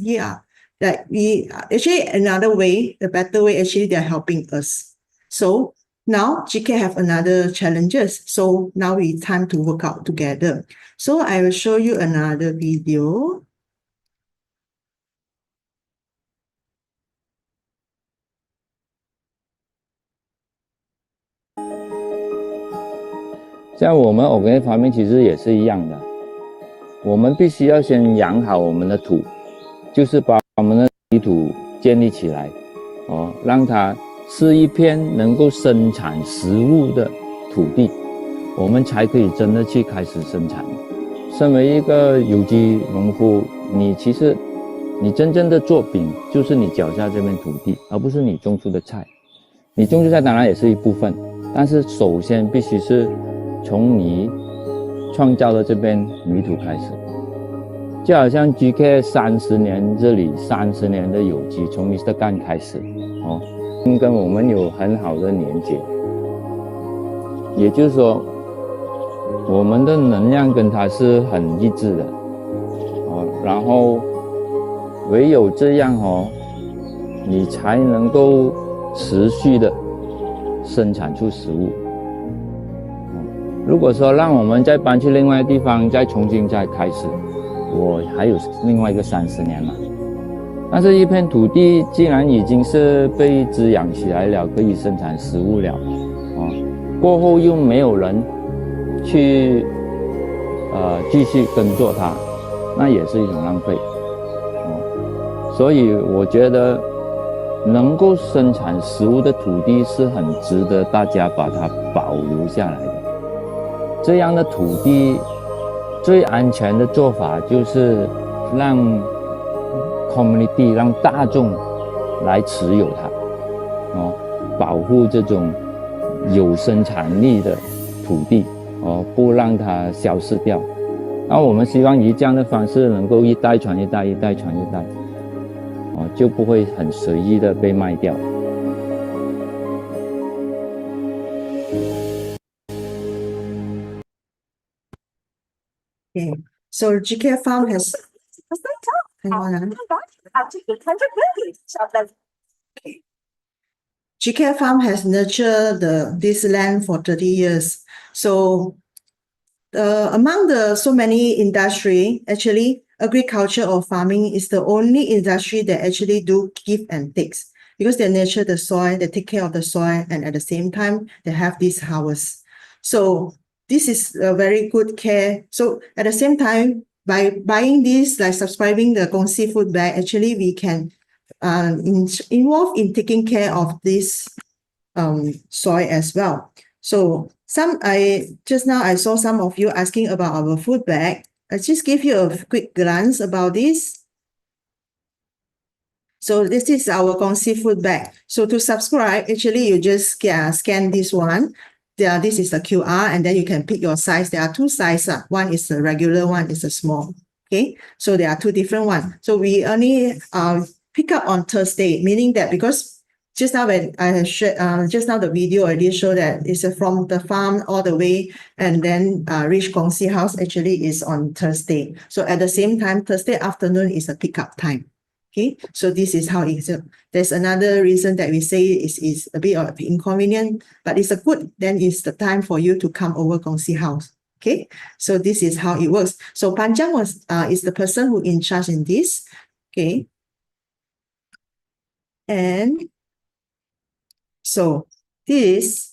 Actually another way, the better way, actually they are helping us. So now GK have another challenges. So now we time to work out together. So I will show you another video.像我们 organic farming 其实也是一样的，我们必须要先养好我们的土，就是把我们的泥土建立起来，让它是一片能够生产食物的土地，我们才可以真的去开始生产。身为一个有机农夫，其实你真正的作品就是你脚下这片土地，而不是你种出的菜。你种出菜当然也是一部分，但是首先必须是从你创造的这片泥土开始。就好像 GK 30年这里30年的有机，从 Mr. 干开始，跟我们有很好的连接。也就是说，我们的能量跟它是很一致的，然后唯有这样你才能够持续的生产出食物。如果说让我们再搬去另外的地方，再重新再开始，我还有另外一个30年嘛。但是一片土地既然已经是被滋养起来了，可以生产食物了，过后又没有人去继续耕作它，那也是一种浪费。所以我觉得能够生产食物的土地是很值得大家把它保留下来的。这样的土地最安全的做法就是让 community 让大众来持有它，保护这种有生产力的土地，不让它消失掉。那我们希望以这样的方式能够一代传一代，一代传一代，就不会很随意的被卖掉。Okay, so GK Farm has. Hang on. GK Farm has nurtured this land for 30 years. So among the so many industry, actually agriculture or farming is the only industry that actually do give and takes, because they nurture the soil, they take care of the soil, and at the same time they have this harvest. So this is a very good care. So at the same time, by buying this, like subscribing the Kongsi Food Bag, actually we can involve in taking care of this soil as well. So just now I saw some of you asking about our food bag. I just give you a quick glance about this. So this is our Kongsi Food Bag. So to subscribe, actually you just scan this one. This is the QR, and then you can pick your size. There are two sizes. One is a regular, one is a small. Okay, so there are two different ones. So we only pick up on Thursday, meaning that because just now when I shared, just now the video already showed that it's from the farm all the way, and then reach Kongsi house actually is on Thursday. So at the same time, Thursday afternoon is a pickup time. Okay, so this is how it's. There's another reason that we say is a bit of inconvenient, but it's a good. Then it's the time for you to come over Kongsi house. Okay, so this is how it works. So Panjang is the person who in charge in this. Okay, and so this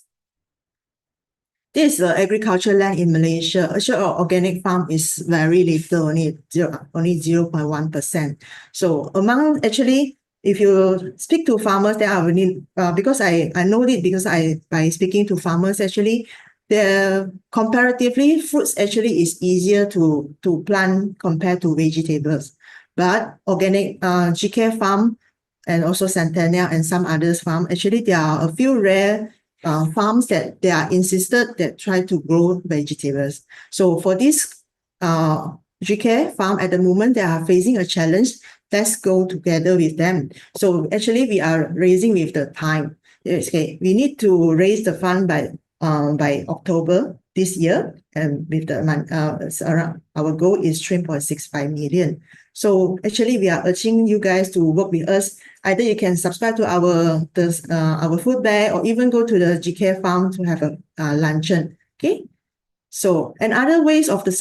is agricultural land in Malaysia. Actually, our organic farm is very little, only 0.1%. So among actually, if you speak to farmers, then I will need because I know it because by speaking to farmers actually, comparatively fruits actually is easier to plant compared to vegetables. But organic GK farm and also Centennial and some others farm, actually there are a few rare farms that they are insisted that try to grow vegetables. So for this GK farm at the moment, they are facing a challenge. Let's go together with them. So actually we are raising with the time. Okay, we need to raise the fund by October this year, and with the it's around, our goal is 3.65 million. So actually, we are urging you guys to work with us. Either you can subscribe to our food bag, or even go to the GK farm to have a luncheon. Okay. So, and other ways of the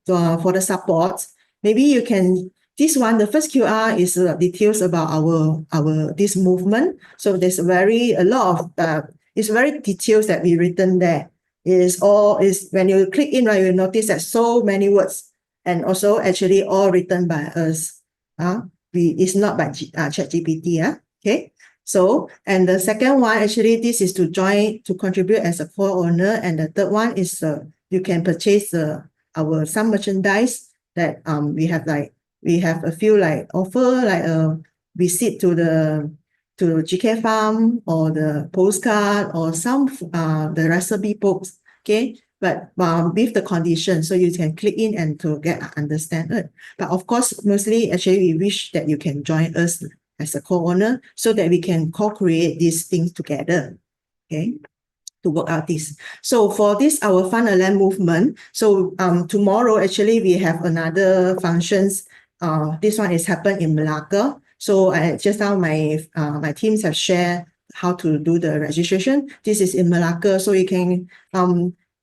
for the support, maybe you can, this one, the first QR is details about this movement. So there's a lot of it's very details that we written there. Is when you click in, right, you notice that so many words, and also actually all written by us. It's not by ChatGPT. Okay. So, and the second one, actually, this is to contribute as a co-owner. And the third one is you can purchase some merchandise that we have a few offer, visit to the GK farm, or the postcard, or some the recipe books. Okay. But with the condition, so you can click in and to understand it. But of course, mostly actually we wish that you can join us as a co-owner, so that we can co-create these things together, okay, to work out this. So for this, our Fund a Land movement, so tomorrow actually we have another functions. This one is happened in Malacca. So just now my teams have shared how to do the registration. This is in Malacca, so you can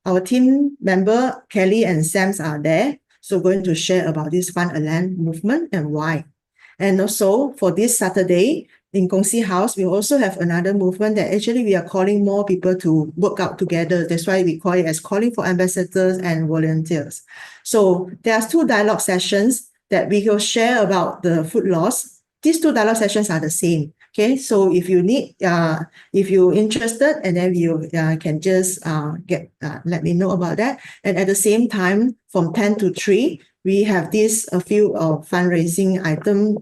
our team member Kelly and Sams are there, so going to share about this Fund a Land movement and why. And also for this Saturday in Kongsi House, we also have another movement that actually we are calling more people to work out together. That's why we call it as calling for ambassadors and volunteers. So there are 2 dialogue sessions that we will share about the food loss. These 2 dialogue sessions are the same. Okay, so if you need, if you're interested, and then you can just let me know about that. And at the same time, from 10 to 3, we have a few fundraising items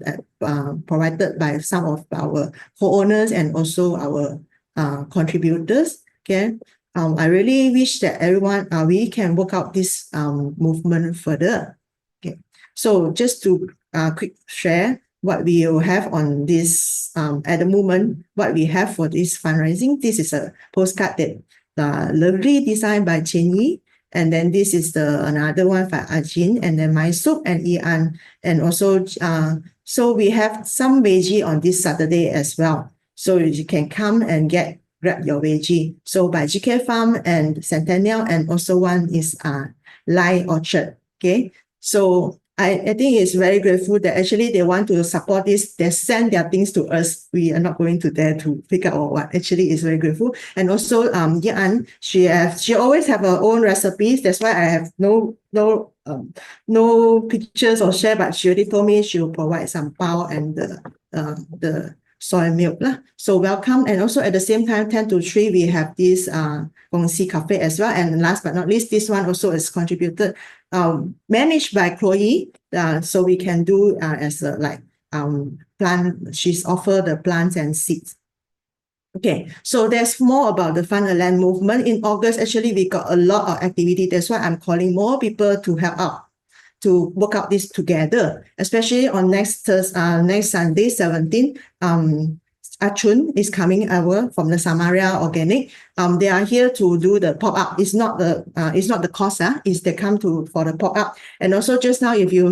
provided by some of our co-owners and also our contributors. Okay, I really wish that everyone we can work out this movement further. Okay, so just to quick share what we will have on this at the moment, what we have for this fundraising. This is a postcard that lovely designed by Chen Yi. And then this is another one by Ajin, and then my soup and Ian. And also, so we have some veggie on this Saturday as well. So you can come and grab your veggie. So by GK Farm and Centennial, and also one is Lai Orchard. Okay. So I think it's very grateful that actually they want to support this. They send their things to us. We are not going to dare to pick up or what. Actually, it's very grateful. And also, Yan, she always have her own recipes. That's why I have no pictures or share. But she already told me she will provide some pao and the soy milk lah. So welcome. And also at the same time, 10 to 3, we have this Kongsi Cafe as well. And last but not least, this one also is contributed. Managed by Chloe, so we can do as a plant. She's offered the plants and seeds. Okay, so there's more about the Fund a Land movement. In August, actually, we got a lot of activity. That's why I'm calling more people to help out to work out this together, especially on next Sunday, 17th. Chun is coming over from the Samaria Organic. They are here to do the pop-up. It's not the cost, is they come for the pop-up. And also just now, if you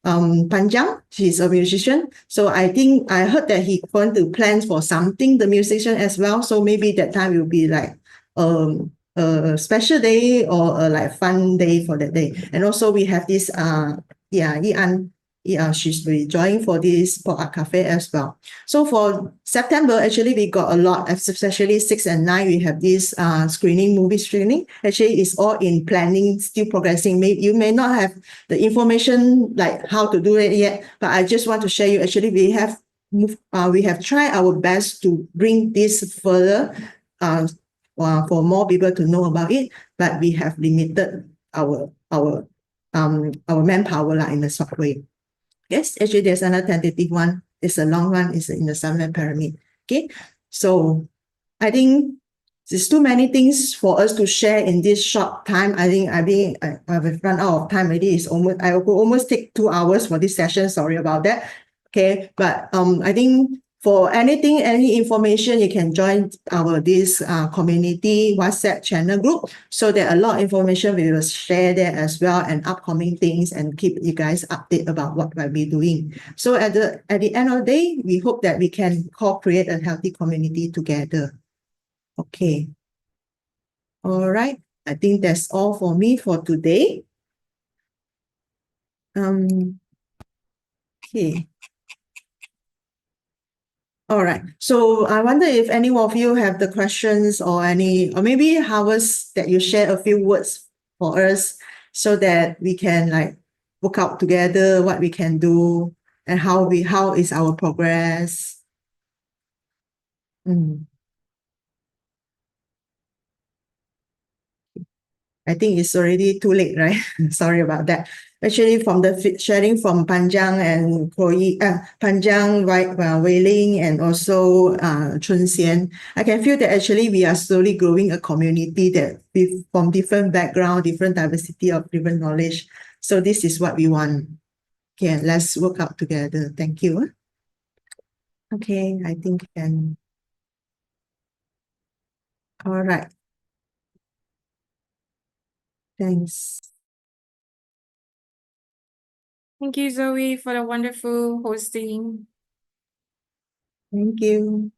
Panjang, he's a musician. So I think I heard that he going to plan for something, the musician as well. So maybe that time will be like a special day or a fun day for that day. And also we have this Yian. She's be joining for this pop-up cafe as well. So for September, actually, we got a lot, especially 6 and 9, we have this movie screening. Actually, it's all in planning, still progressing. You may not have the information like how to do it yet, but I just want to share you, actually, we have tried our best to bring this further for more people to know about it, but we have limited our manpower in a short way. Yes, actually, there's another tentative one. It's a long one. It's in the Sunland Pyramid. Okay, so I think there's too many things for us to share in this short time. I think I've run out of time already. I will almost take 2 hours for this session. Sorry about that. Okay, but I think For anything, any information, you can join our this community WhatsApp channel group, so that a lot of information we will share there as well, and upcoming things, and keep you guys update about what we'll be doing. So at the end of the day, we hope that we can co-create a healthy community together. Okay. All right. I think that's all for me for today. Okay. All right. So I wonder if any of you have the questions or maybe Howard's that you share a few words for us, so that we can like work out together what we can do and how is our progress. I think it's already too late, right? Sorry about that. Actually, from the sharing from Panjang and Chloe, Panjang, Wei Ling, and also Chun Shian, I can feel that actually we are slowly growing a community that from different background, different diversity of different knowledge. So this is what we want. Okay, let's work out together. Thank you. Okay, I think can. All right. Thanks. Thank you, Zoe, for the wonderful hosting. Thank you.